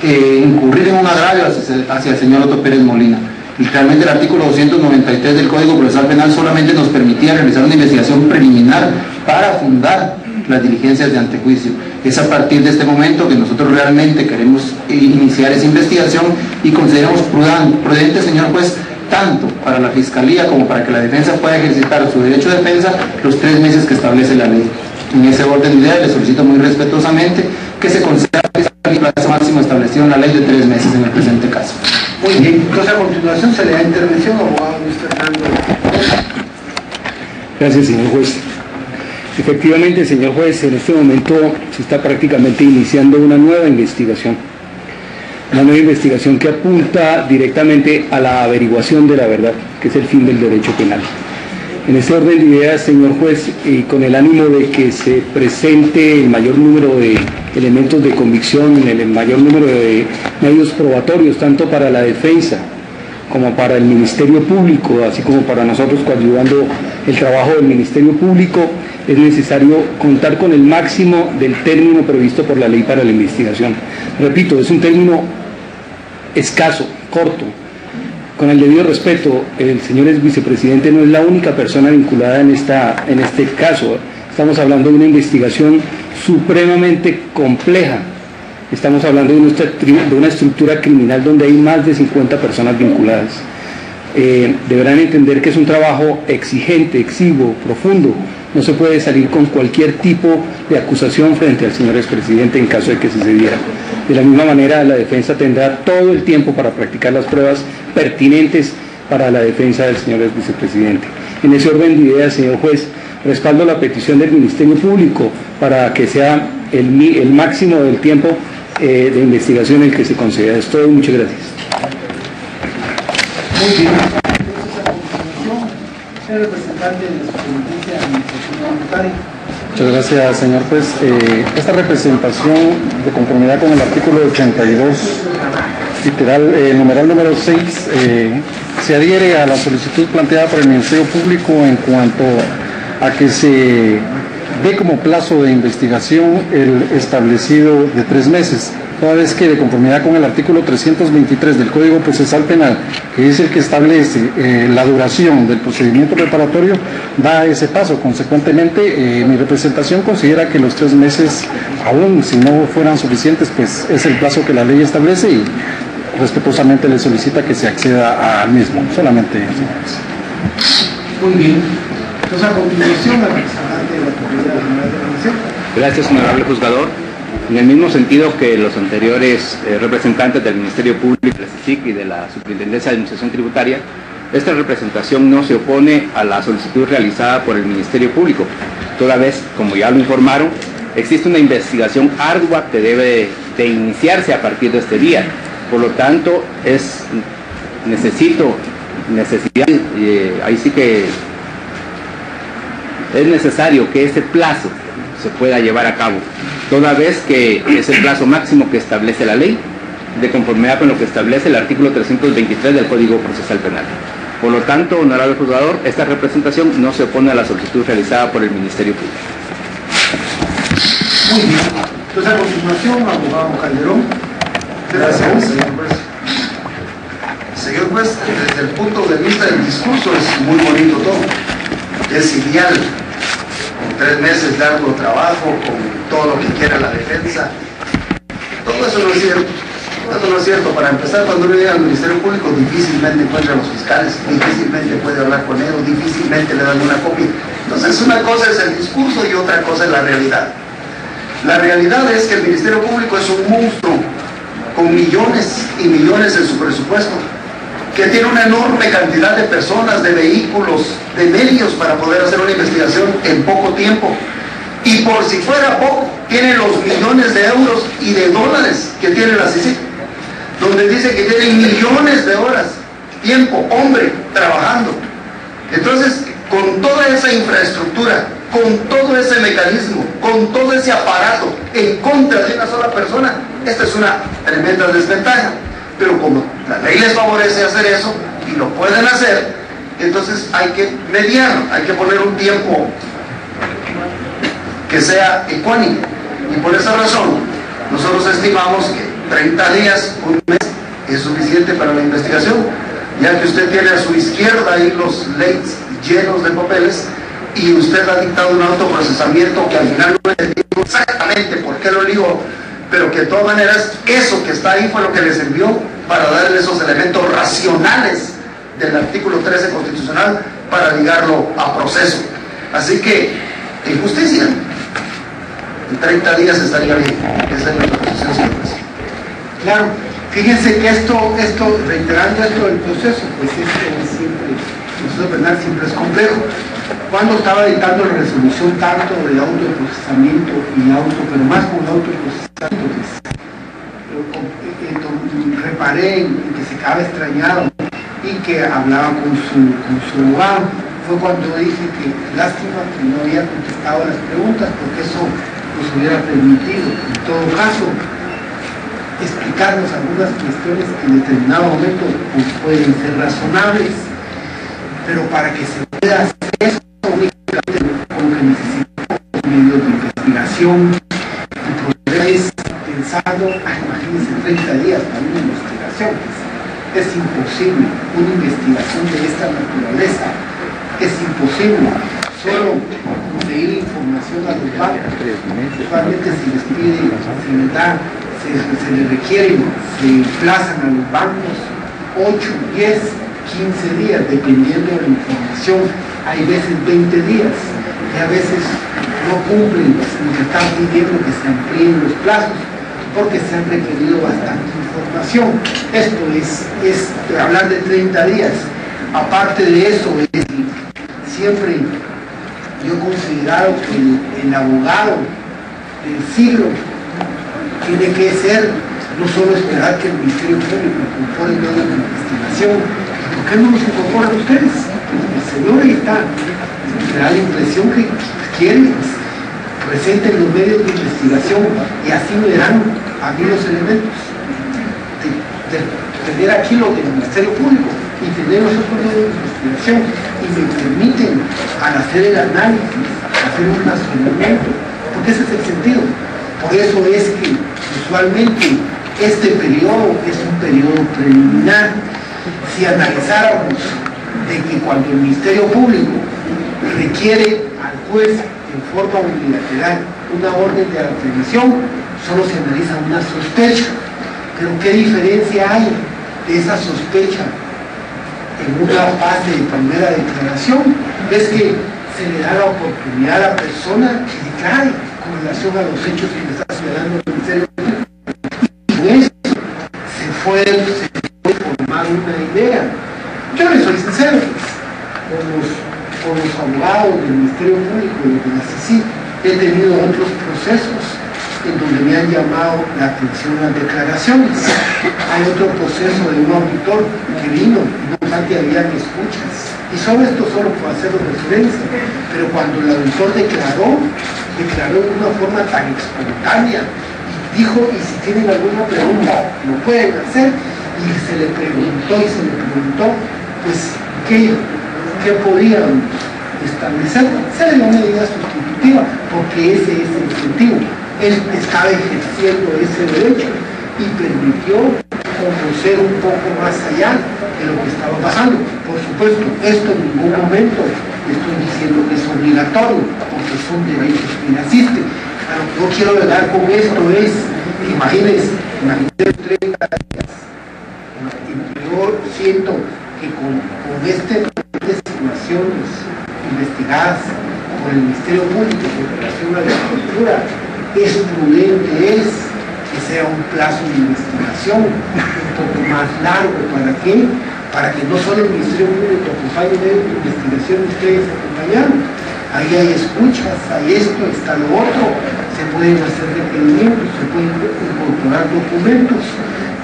incurrir en un agravio hacia el señor Otto Pérez Molina. Y realmente el artículo 293 del Código Procesal Penal solamente nos permitía realizar una investigación preliminar para fundar las diligencias de antejuicio. Es a partir de este momento que nosotros realmente queremos iniciar esa investigación y consideramos prudente, señor juez, tanto para la Fiscalía como para que la defensa pueda ejercitar su derecho de defensa los 3 meses que establece la ley. En ese orden de ideas le solicito muy respetuosamente que se conceda el plazo máximo establecido en la ley de 3 meses en el presente caso. Muy bien, entonces a continuación se le da intervención, abogado Luis Fernando. Gracias, señor juez. Efectivamente, señor juez, en este momento se está prácticamente iniciando una nueva investigación que apunta directamente a la averiguación de la verdad, que es el fin del derecho penal. En este orden de ideas, señor juez, y con el ánimo de que se presente el mayor número de elementos de convicción, el mayor número de medios probatorios, tanto para la defensa como para el Ministerio Público, así como para nosotros coadyuvando el trabajo del Ministerio Público, es necesario contar con el máximo del término previsto por la ley para la investigación. Repito, es un término escaso, corto. Con el debido respeto, el señor vicepresidente no es la única persona vinculada en este caso. Estamos hablando de una investigación supremamente compleja. Estamos hablando de una estructura criminal donde hay más de 50 personas vinculadas. Deberán entender que es un trabajo exigente, exiguo, profundo. No se puede salir con cualquier tipo de acusación frente al señor expresidente en caso de que se diera. De la misma manera, la defensa tendrá todo el tiempo para practicar las pruebas pertinentes para la defensa del señor vicepresidente. En ese orden de ideas, señor juez, respaldo la petición del Ministerio Público para que sea el máximo del tiempo de investigación el que se conceda. Es todo. Muchas gracias. Muy bien. Señor representante de la Superintendencia de Administración Tributaria. Muchas gracias, señor juez. Esta representación, de conformidad con el artículo 82, literal, numeral número 6, se adhiere a la solicitud planteada por el Ministerio Público en cuanto a que se dé como plazo de investigación el establecido de 3 meses, toda vez que de conformidad con el artículo 323 del Código Procesal Penal, que es el que establece la duración del procedimiento preparatorio, da ese paso. Consecuentemente, mi representación considera que los 3 meses, aún si no fueran suficientes, pues es el plazo que la ley establece y respetuosamente le solicita que se acceda al mismo. Solamente, señores. Muy bien. Entonces, a continuación, la representante de la Autoridad General de la Nación. Gracias, honorable juzgador. En el mismo sentido que los anteriores representantes del Ministerio Público, del CICIC y de la Superintendencia de Administración Tributaria, esta representación no se opone a la solicitud realizada por el Ministerio Público, toda vez, como ya lo informaron, existe una investigación ardua que debe de iniciarse a partir de este día. Por lo tanto, ahí sí que es necesario que ese plazo se pueda llevar a cabo, toda vez que es el plazo máximo que establece la ley, de conformidad con lo que establece el artículo 323 del Código Procesal Penal. Por lo tanto, honorable juzgador, esta representación no se opone a la solicitud realizada por el Ministerio Público. Muy bien. Entonces, a continuación, abogado Calderón. Gracias, señor juez. Señor juez, desde el punto de vista del discurso es muy bonito todo. Es ideal. Con 3 meses de arduo trabajo, con todo lo que quiera la defensa. Todo eso no es cierto. Esto no es cierto. Para empezar, cuando uno llega al Ministerio Público, difícilmente encuentra a los fiscales, difícilmente puede hablar con ellos, difícilmente le dan una copia. Entonces, una cosa es el discurso y otra cosa es la realidad. La realidad es que el Ministerio Público es un monstruo con millones y millones en su presupuesto, que tiene una enorme cantidad de personas, de vehículos, de medios para poder hacer una investigación en poco tiempo. Y por si fuera poco, tiene los millones de euros y de dólares que tiene la CICIG, donde dice que tiene millones de horas, tiempo, hombre, trabajando. Entonces, con toda esa infraestructura, con todo ese mecanismo, con todo ese aparato en contra de una sola persona, esta es una tremenda desventaja. Pero como la ley les favorece hacer eso y lo pueden hacer, entonces hay que mediar, hay que poner un tiempo que sea ecuánime. Y por esa razón nosotros estimamos que 30 días, un mes, es suficiente para la investigación, ya que usted tiene a su izquierda ahí los leads llenos de papeles y usted ha dictado un autoprocesamiento que al final no entiendo exactamente por qué lo digo, pero que de todas maneras eso que está ahí fue lo que le sirvió para darle esos elementos racionales del artículo 13 constitucional para ligarlo a proceso. Así que, en justicia, en 30 días estaría bien. Esa es nuestra posición, señor presidente. Claro, fíjense que esto, reiterando esto del proceso, pues esto siempre, el proceso penal siempre es complejo. Cuando estaba editando la resolución tanto de autoprocesamiento y pero más con autoprocesamiento, reparé en que se quedaba extrañado y que hablaba con su abogado. Fue cuando dije que lástima que no había contestado las preguntas, porque eso nos hubiera permitido, en todo caso, explicarnos algunas cuestiones que en determinado momento pues, pueden ser razonables, pero para que se pueda hacer eso, únicamente con que necesitamos medios de investigación. El problema es pensando, imagínense 30 días para una investigación, es imposible. Una investigación de esta naturaleza es imposible. Solo conseguir información a los bancos, usualmente se les pide, se les da, se les requieren, se emplazan a los bancos 8, 10, 15 días, dependiendo de la información. Hay veces 20 días y a veces no cumplen lo que están pidiendo, que se amplíen los plazos, porque se han requerido bastante información. Esto es hablar de 30 días. Aparte de eso, siempre yo he considerado que el abogado del siglo tiene que ser no solo esperar que el Ministerio Público incorpore medios de investigación. ¿Por qué no los incorporan ustedes? El señor ahí está, me da la impresión que quieren, presenten los medios de investigación y así me darán a mí los elementos de tener aquí lo del Ministerio Público y tener los otros medios de investigación y me permiten al hacer el análisis hacer un razonamiento, porque ese es el sentido. Por eso es que usualmente este periodo es un periodo preliminar. Si analizáramos de que cuando el Ministerio Público requiere al juez en forma unilateral una orden de aprehensión, solo se analiza una sospecha. Pero ¿qué diferencia hay de esa sospecha en una fase de primera declaración? Es que se le da la oportunidad a la persona que declare con relación a los hechos que le está señalando el Ministerio Público. Y con eso se fue formar una idea. Yo les soy sincero, con los abogados del Ministerio Público y de la CICIG he tenido otros procesos en donde me han llamado la atención las declaraciones. Hay otro proceso de un auditor que vino, no obstante habían escuchas. Y sobre esto solo puedo hacer referencia, pero cuando el auditor declaró de una forma tan espontánea, y dijo, y si tienen alguna pregunta, lo pueden hacer, y se le preguntó, pues, ¿qué podían establecer? Se le dio medida sustitutiva, porque ese es el objetivo. Él estaba ejerciendo ese derecho y permitió conocer un poco más allá de lo que estaba pasando. Por supuesto, esto en ningún momento estoy diciendo que es obligatorio, porque son derechos que nacisten. Lo que yo quiero llegar con esto es, imagínense 30 siento que con estas situaciones investigadas por el Ministerio Público en relación a la estructura, es prudente que sea un plazo de investigación un poco más largo. ¿Para qué? Para que no solo el Ministerio Público acompañe de investigación, ustedes acompañaron. Ahí hay escuchas, hay esto, está lo otro, se pueden hacer requerimientos, se pueden incorporar documentos.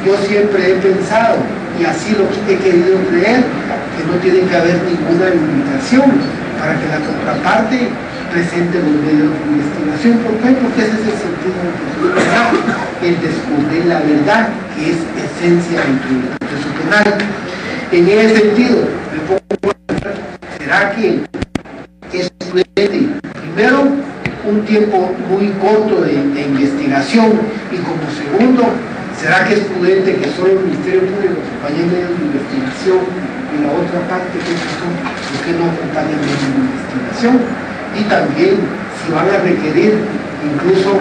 Yo siempre he pensado, y así lo he querido creer, que no tiene que haber ninguna limitación para que la contraparte presente los medios de investigación. ¿Por qué? Porque ese es el sentido del proceso penal, el descubrir la verdad, que es esencia dentro del proceso penal. En ese sentido, me pongo a preguntar, ¿será que es prudente? Primero, un tiempo muy corto de investigación, y como segundo, ¿será que es prudente que solo el Ministerio Público acompañe medios de investigación y la otra parte que son los que no acompañan medios de investigación? Y también, si van a requerir, incluso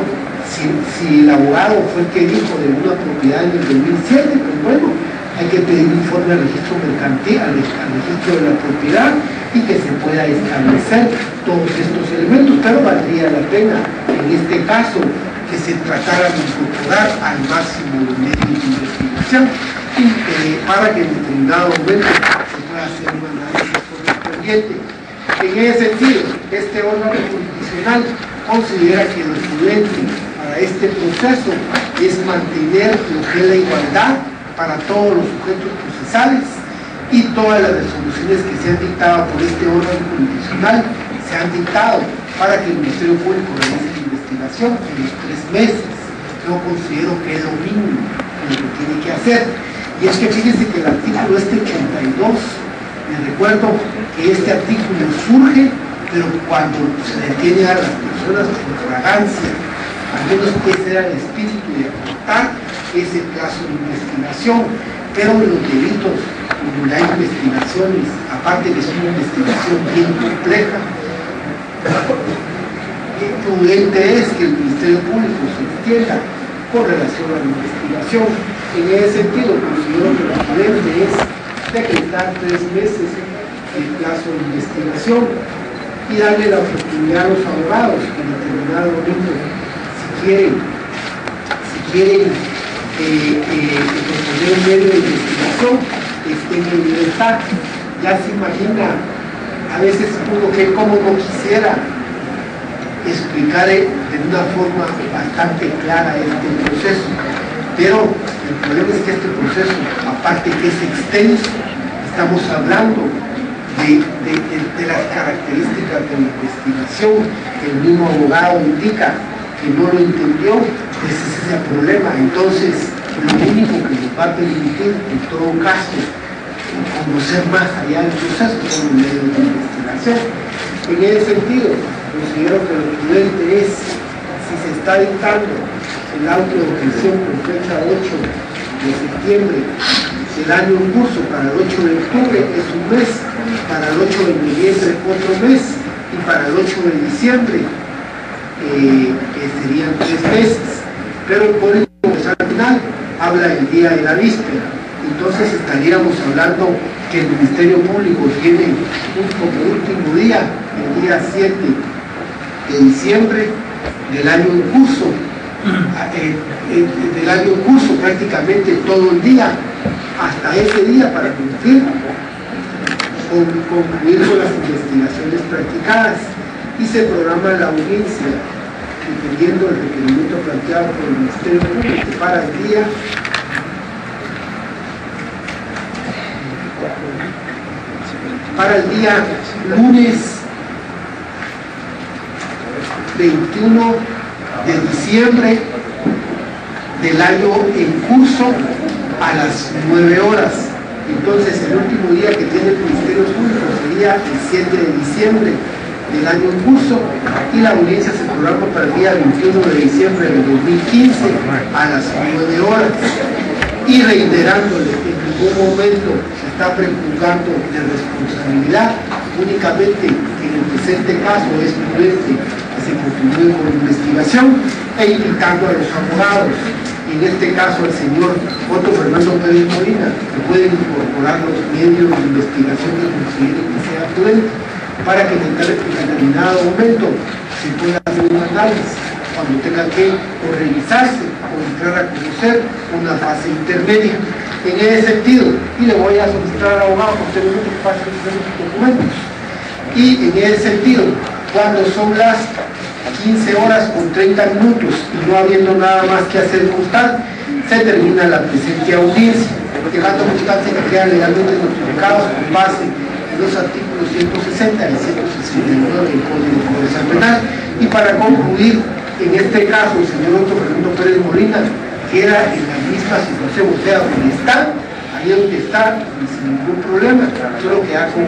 si el abogado fue el que dijo de una propiedad en el 2007, pues bueno, hay que pedir un informe al registro mercantil, al registro de la propiedad, y que se pueda establecer todos estos elementos. Pero valdría la pena, en este caso, que se tratara de incorporar al máximo los medios de investigación, para que en determinado momento se pueda hacer un análisis correspondiente. En ese sentido, este órgano jurisdiccional considera que lo prudente para este proceso es mantener lo que es la igualdad para todos los sujetos procesales, y todas las resoluciones que se han dictado por este órgano jurisdiccional se han dictado para que el Ministerio Público realice la investigación en los 3 meses. Yo considero que es lo mínimo que tiene que hacer. Y es que fíjense que el artículo 82, les recuerdo que este artículo surge, pero cuando se detiene a las personas por fragancia, al menos ese era el espíritu de aportar ese plazo de investigación. Pero los delitos, como hay investigaciones, aparte que es una investigación bien compleja, prudente es que el Ministerio Público se extienda con relación a la investigación. En ese sentido, considero que lo prudente es decretar 3 meses el plazo de investigación y darle la oportunidad a los abogados que en determinado momento, si quieren proponer un medio de investigación, estén en libertad. Ya se imagina, a veces uno que como no quisiera explicar de una forma bastante clara este proceso, pero el problema es que este proceso, aparte que es extenso, estamos hablando de las características de la investigación, que el mismo abogado indica que no lo entendió. Ese es el problema. Entonces, lo único que nos va a permitir, en todo caso, conocer más allá del proceso son los medios de investigación. En ese sentido, considero que lo prudente es, si se está dictando el auto de objeción con fecha 8 de septiembre del año en curso, para el 8 de octubre es un mes, para el 8 de noviembre otro mes, y para el 8 de diciembre serían 3 meses. Pero el Código Procesal Penal habla del día de la víspera. Entonces estaríamos hablando que el Ministerio Público tiene como último día el día 7 de diciembre del año en curso, prácticamente todo el día, hasta ese día, para concluir con las investigaciones practicadas, y se programa la audiencia dependiendo del requerimiento planteado por el Ministerio Público para el día lunes 21 de diciembre del año en curso a las 9 horas. Entonces el último día que tiene el Ministerio Público sería el 7 de diciembre del año en curso, y la audiencia se programa para el día 21 de diciembre del 2015 a las 9 horas. Y reiterándole, en ningún momento se está prejuzgando de responsabilidad, únicamente en el presente caso es prudente que se continúe con la investigación, e invitando a los abogados en este caso el señor Otto Fernando Pérez Molina, que pueden incorporar los medios de investigación que considere que sea prudente, para que en determinado momento se pueda hacer un análisis, cuando tenga que o revisarse o entrar a conocer una fase intermedia. En ese sentido, y le voy a solicitar al abogado posteriormente que pase los documentos. Y en ese sentido, cuando son las 15 horas con 30 minutos y no habiendo nada más que hacer constar, se termina la presente audiencia, dejando constancia que quedan legalmente notificados con base en los artículos 160 y 169 del Código Procesal Penal. Y para concluir, en este caso, el señor Otto Fernando Pérez Molina queda en la misma situación, o sea, donde está, ahí donde está, sin ningún problema, solo queda con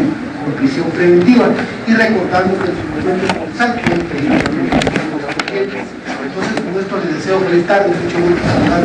prisión preventiva, y recordando que en su momento procesal que el peligro de los pacientes. Entonces, con esto les deseo feliz tarde, mucho gusto saludar.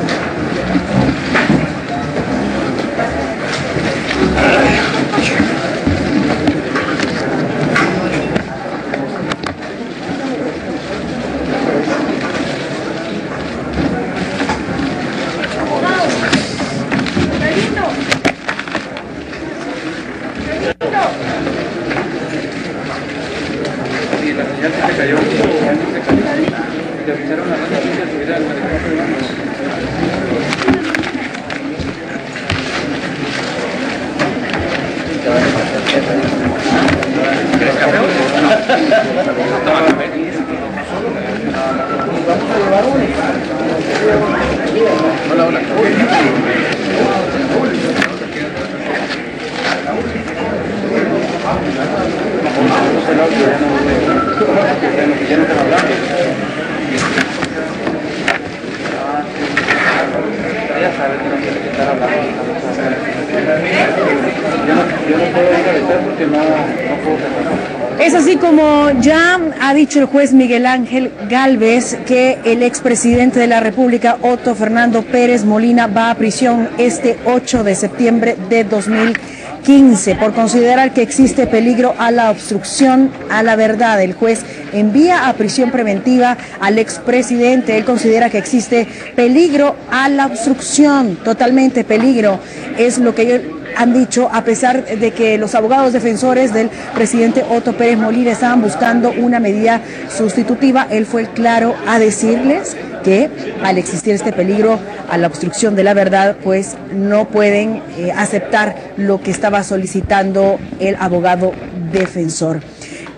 Es así como ya ha dicho el juez Miguel Ángel Gálvez que el expresidente de la República, Otto Fernando Pérez Molina, va a prisión este 8 de septiembre de 2015 por considerar que existe peligro a la obstrucción a la verdad. El juez envía a prisión preventiva al expresidente. Él considera que existe peligro a la obstrucción, totalmente peligro, es lo que ellos han dicho, a pesar de que los abogados defensores del presidente Otto Pérez Molina estaban buscando una medida sustitutiva. Él fue claro a decirles que al existir este peligro a la obstrucción de la verdad, pues no pueden aceptar lo que estaba solicitando el abogado defensor.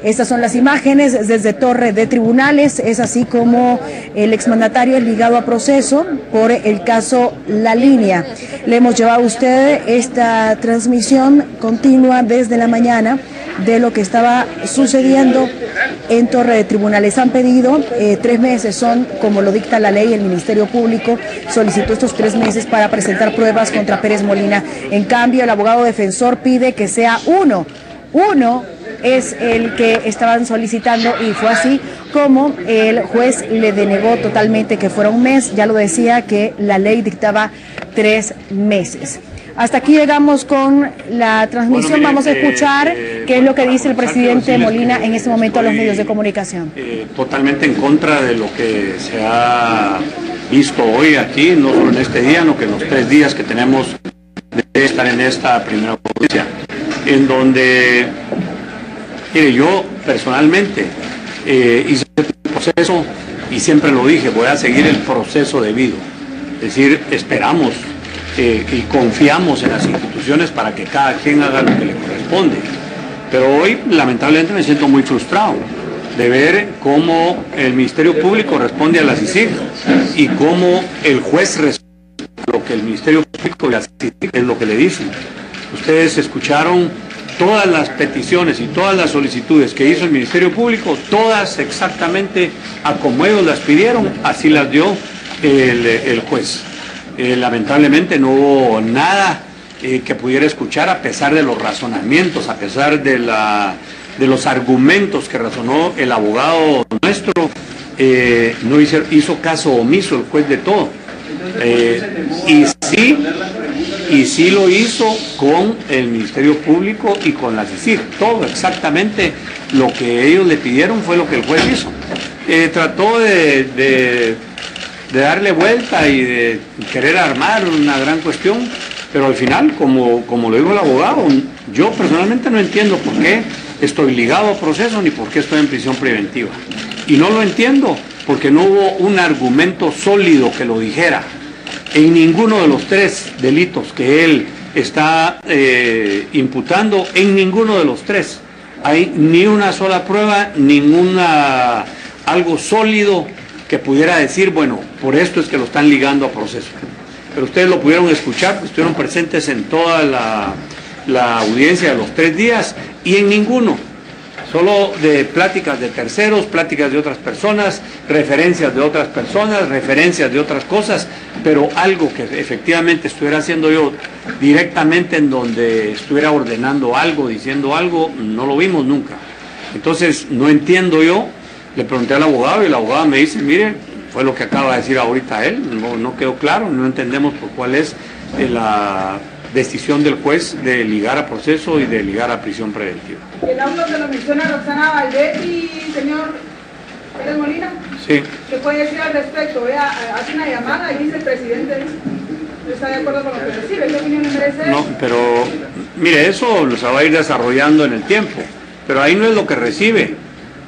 Estas son las imágenes desde Torre de Tribunales. Es así como el exmandatario es ligado a proceso por el caso La Línea. Le hemos llevado a usted esta transmisión continua desde la mañana de lo que estaba sucediendo en Torre de Tribunales. Han pedido 3 meses, son como lo dicta la ley. El Ministerio Público solicitó estos 3 meses para presentar pruebas contra Pérez Molina. En cambio, el abogado defensor pide que sea uno es el que estaban solicitando, y fue así como el juez le denegó totalmente que fuera 1 mes. Ya lo decía que la ley dictaba 3 meses. Hasta aquí llegamos con la transmisión. Bueno, vamos a escuchar qué es lo que dice el presidente Molina en este momento a los medios de comunicación. Totalmente en contra de lo que se ha visto hoy aquí, no solo en este día, sino que en los 3 días que tenemos de estar en esta primera audiencia, en donde, mire, yo personalmente hice el proceso y siempre lo dije, voy a seguir el proceso debido. Es decir, esperamos y confiamos en las instituciones para que cada quien haga lo que le corresponde. Pero hoy, lamentablemente, me siento muy frustrado de ver cómo el Ministerio Público responde a la CICIG y cómo el juez responde a lo que el Ministerio Público y la CICIG es lo que le dicen. Ustedes escucharon todas las peticiones y todas las solicitudes que hizo el Ministerio Público, todas exactamente a como ellos las pidieron, así las dio el juez. Lamentablemente no hubo nada que pudiera escuchar, a pesar de los razonamientos, a pesar de los argumentos que razonó el abogado nuestro. No hizo caso omiso el juez de todo. Y sí lo hizo con el Ministerio Público y con la CICIG. Todo exactamente lo que ellos le pidieron fue lo que el juez hizo. Trató de de darle vuelta y de querer armar una gran cuestión, pero al final, como lo dijo el abogado, yo personalmente no entiendo por qué estoy ligado a proceso ni por qué estoy en prisión preventiva. Y no lo entiendo porque no hubo un argumento sólido que lo dijera. En ninguno de los 3 delitos que él está imputando, en ninguno de los 3 hay ni una sola prueba, algo sólido que pudiera decir, bueno, por esto es que lo están ligando a proceso. Pero ustedes lo pudieron escuchar, porque estuvieron presentes en toda la audiencia de los 3 días, y en ninguno, solo de pláticas de terceros, pláticas de otras personas, referencias de otras personas, referencias de otras cosas, pero algo que efectivamente estuviera haciendo yo directamente, en donde estuviera ordenando algo, diciendo algo, no lo vimos nunca. Entonces, no entiendo yo. Le pregunté al abogado y el abogado me dice, mire, fue lo que acaba de decir ahorita él, no quedó claro, no entendemos por cuál es la decisión del juez de ligar a proceso y de ligar a prisión preventiva. El auto se lo menciona Roxana Valdés y señor Pérez Molina. Sí. ¿Qué puede decir al respecto? Vea, hace una llamada y dice el presidente no está de acuerdo con lo que recibe. ¿Qué opinión le merece? No, pero mire, eso se va a ir desarrollando en el tiempo, pero ahí no es lo que recibe.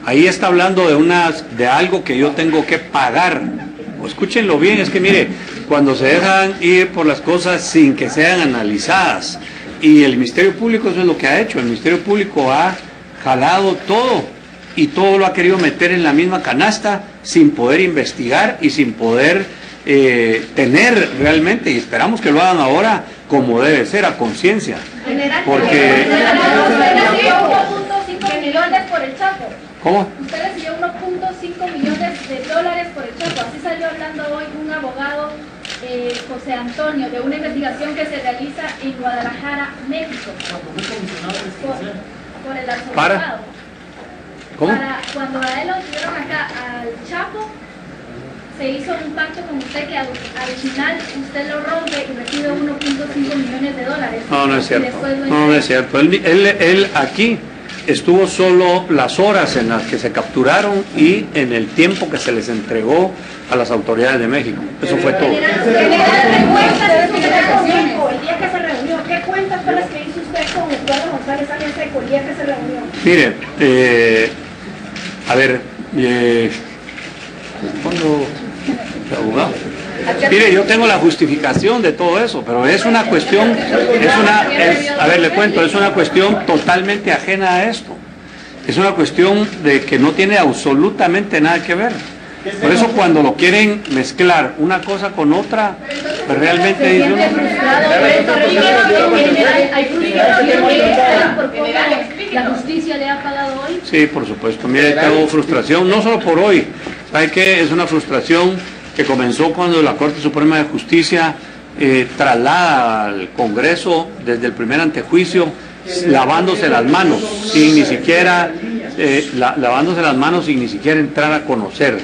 Ahí está hablando de algo que yo tengo que pagar. O escúchenlo bien, es que mire, cuando se dejan ir por las cosas sin que sean analizadas, y el Ministerio Público eso es lo que ha hecho, el Ministerio Público ha jalado todo, y todo lo ha querido meter en la misma canasta, sin poder investigar y sin poder tener realmente, y esperamos que lo hagan ahora como debe ser, a conciencia. Porque... millones por el Chapo. ¿Cómo? Usted recibió 1.5 millones de dólares por el Chapo. Así salió hablando hoy un abogado, José Antonio, de una investigación que se realiza en Guadalajara, México. Por el arzobispado. ¿Para? ¿Cómo? Cuando a él lo tuvieron acá, al Chapo, se hizo un pacto con usted que al final usted lo rompe y recibe 1.5 millones de dólares. No, no es cierto. No es cierto. Él aquí estuvo solo las horas en las que se capturaron y en el tiempo que se les entregó a las autoridades de México. Eso fue todo. El día que se reunió, ¿qué cuentas fueron las que hizo usted con Eduardo González Arias-Seco el día que se reunió? Mire, a ver, ¿cuándo? Abogado. Mire, yo tengo la justificación de todo eso, pero es una cuestión, a ver, le cuento, es una cuestión totalmente ajena a esto. Es una cuestión de que no tiene absolutamente nada que ver. Por eso cuando lo quieren mezclar una cosa con otra, pues realmente dice uno... ¿La justicia le ha pagado hoy? Sí, por supuesto. Mire, tengo frustración, no solo por hoy. ¿Sabe qué? Es una frustración que comenzó cuando la Corte Suprema de Justicia traslada al Congreso desde el primer antejuicio lavándose las manos sin ni siquiera entrar a conocer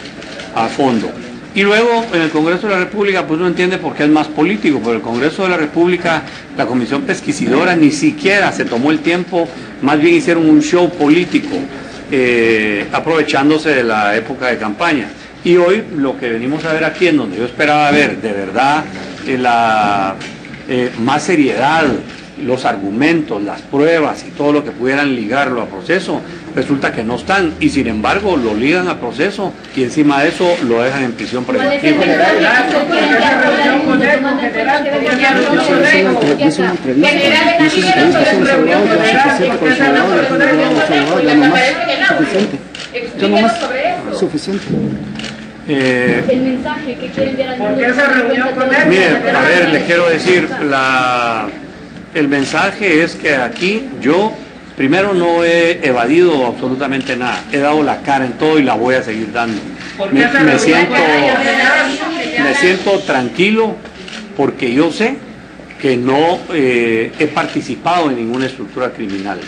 a fondo. Y luego en el Congreso de la República pues uno entiende por qué es más político, pero el Congreso de la República, la Comisión Pesquisidora ni siquiera se tomó el tiempo, más bien hicieron un show político aprovechándose de la época de campaña. Y hoy lo que venimos a ver aquí, en donde yo esperaba ver de verdad más seriedad, los argumentos, las pruebas y todo lo que pudieran ligarlo a proceso, resulta que no están, y sin embargo lo ligan a proceso y encima de eso lo dejan en prisión preventiva. Suficiente. El mensaje que quiere enviar al mundo. Miren, a ver, les quiero decir, el mensaje es que aquí yo primero no he evadido absolutamente nada, he dado la cara en todo y la voy a seguir dando. Me siento tranquilo porque yo sé que no he participado en ninguna estructura criminal.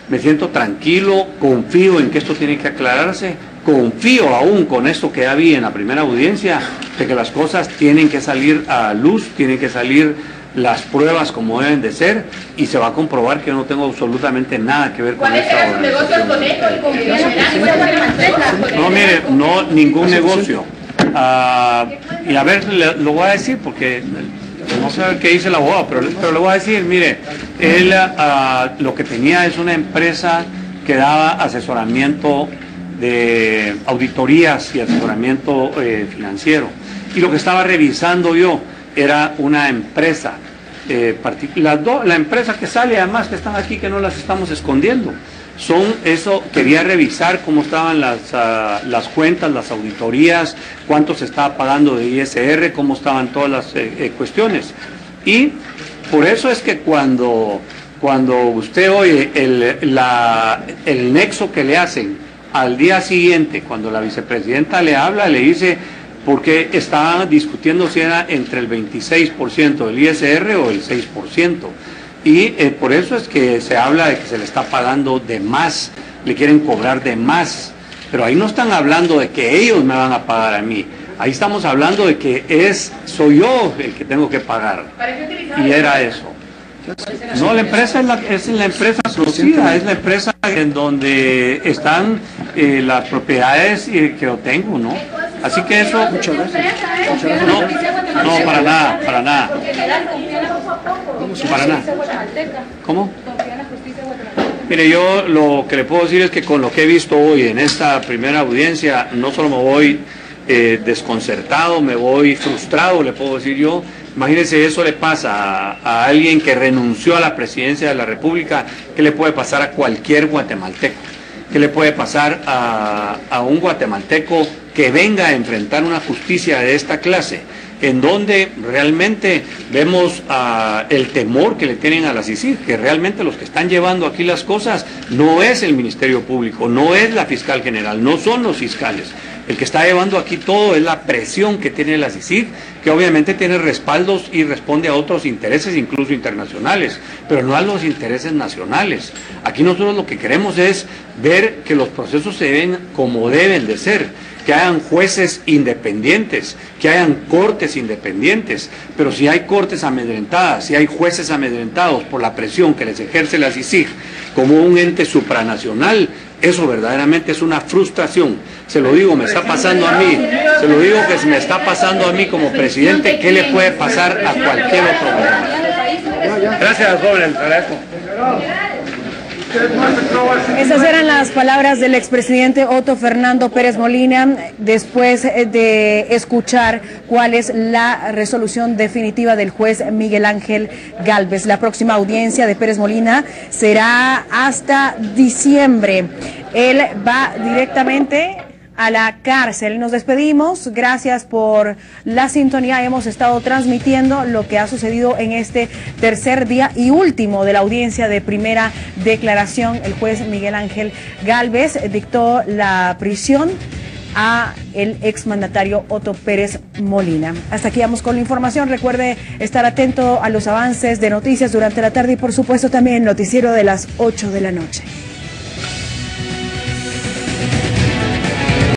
Me siento tranquilo, confío en que esto tiene que aclararse, confío aún con esto que ya vi en la primera audiencia, de que las cosas tienen que salir a luz, tienen que salir las pruebas como deben de ser, y se va a comprobar que yo no tengo absolutamente nada que ver con esta organización. No, mire, no, ningún negocio. Y a ver, lo voy a decir porque no sé qué dice el abogado, pero le voy a decir, mire, él lo que tenía es una empresa que daba asesoramiento de auditorías y asesoramiento financiero. Y lo que estaba revisando yo era una empresa, la empresa que sale, además que están aquí, que no las estamos escondiendo. Quería revisar cómo estaban las cuentas, las auditorías, cuánto se estaba pagando de ISR, cómo estaban todas las cuestiones. Y por eso es que cuando usted oye el nexo que le hacen al día siguiente, cuando la vicepresidenta le habla, le dice, porque estaban discutiendo si era entre el 26% del ISR o el 6%. Y por eso es que se habla de que se le está pagando de más, le quieren cobrar de más. Pero ahí no están hablando de que ellos me van a pagar a mí. Ahí estamos hablando de que soy yo el que tengo que pagar. Y era eso. No, la empresa es la empresa producida, es la empresa en donde están las propiedades que yo tengo, ¿no? Así que eso, muchas gracias. No, para nada. Para nada. ¿Cómo? Mire, yo lo que le puedo decir es que con lo que he visto hoy en esta primera audiencia, no solo me voy desconcertado, me voy frustrado, le puedo decir yo. Imagínense, eso le pasa a alguien que renunció a la presidencia de la República. ¿Qué le puede pasar a cualquier guatemalteco? ¿Qué le puede pasar a un guatemalteco que venga a enfrentar una justicia de esta clase, en donde realmente vemos el temor que le tienen a la CICIG, que realmente los que están llevando aquí las cosas no es el Ministerio Público, no es la Fiscal General, no son los fiscales? El que está llevando aquí todo es la presión que tiene la CICIG, que obviamente tiene respaldos y responde a otros intereses, incluso internacionales, pero no a los intereses nacionales. Aquí nosotros lo que queremos es ver que los procesos se ven como deben de ser, que hayan jueces independientes, que hayan cortes independientes, pero si hay cortes amedrentadas, si hay jueces amedrentados por la presión que les ejerce la CICIG como un ente supranacional, eso verdaderamente es una frustración. Se lo digo, me está pasando a mí, se lo digo que me está pasando a mí como presidente. ¿Qué le puede pasar a cualquier otro gobierno? Gracias, joven, agradezco. Esas eran las palabras del expresidente Otto Fernando Pérez Molina después de escuchar cuál es la resolución definitiva del juez Miguel Ángel Gálvez. La próxima audiencia de Pérez Molina será hasta diciembre. Él va directamente a la cárcel. Nos despedimos, gracias por la sintonía. Hemos estado transmitiendo lo que ha sucedido en este tercer día y último de la audiencia de primera declaración. El juez Miguel Ángel Gálvez dictó la prisión a el exmandatario Otto Pérez Molina. Hasta aquí vamos con la información. Recuerde estar atento a los avances de noticias durante la tarde y por supuesto también el noticiero de las 8 de la noche.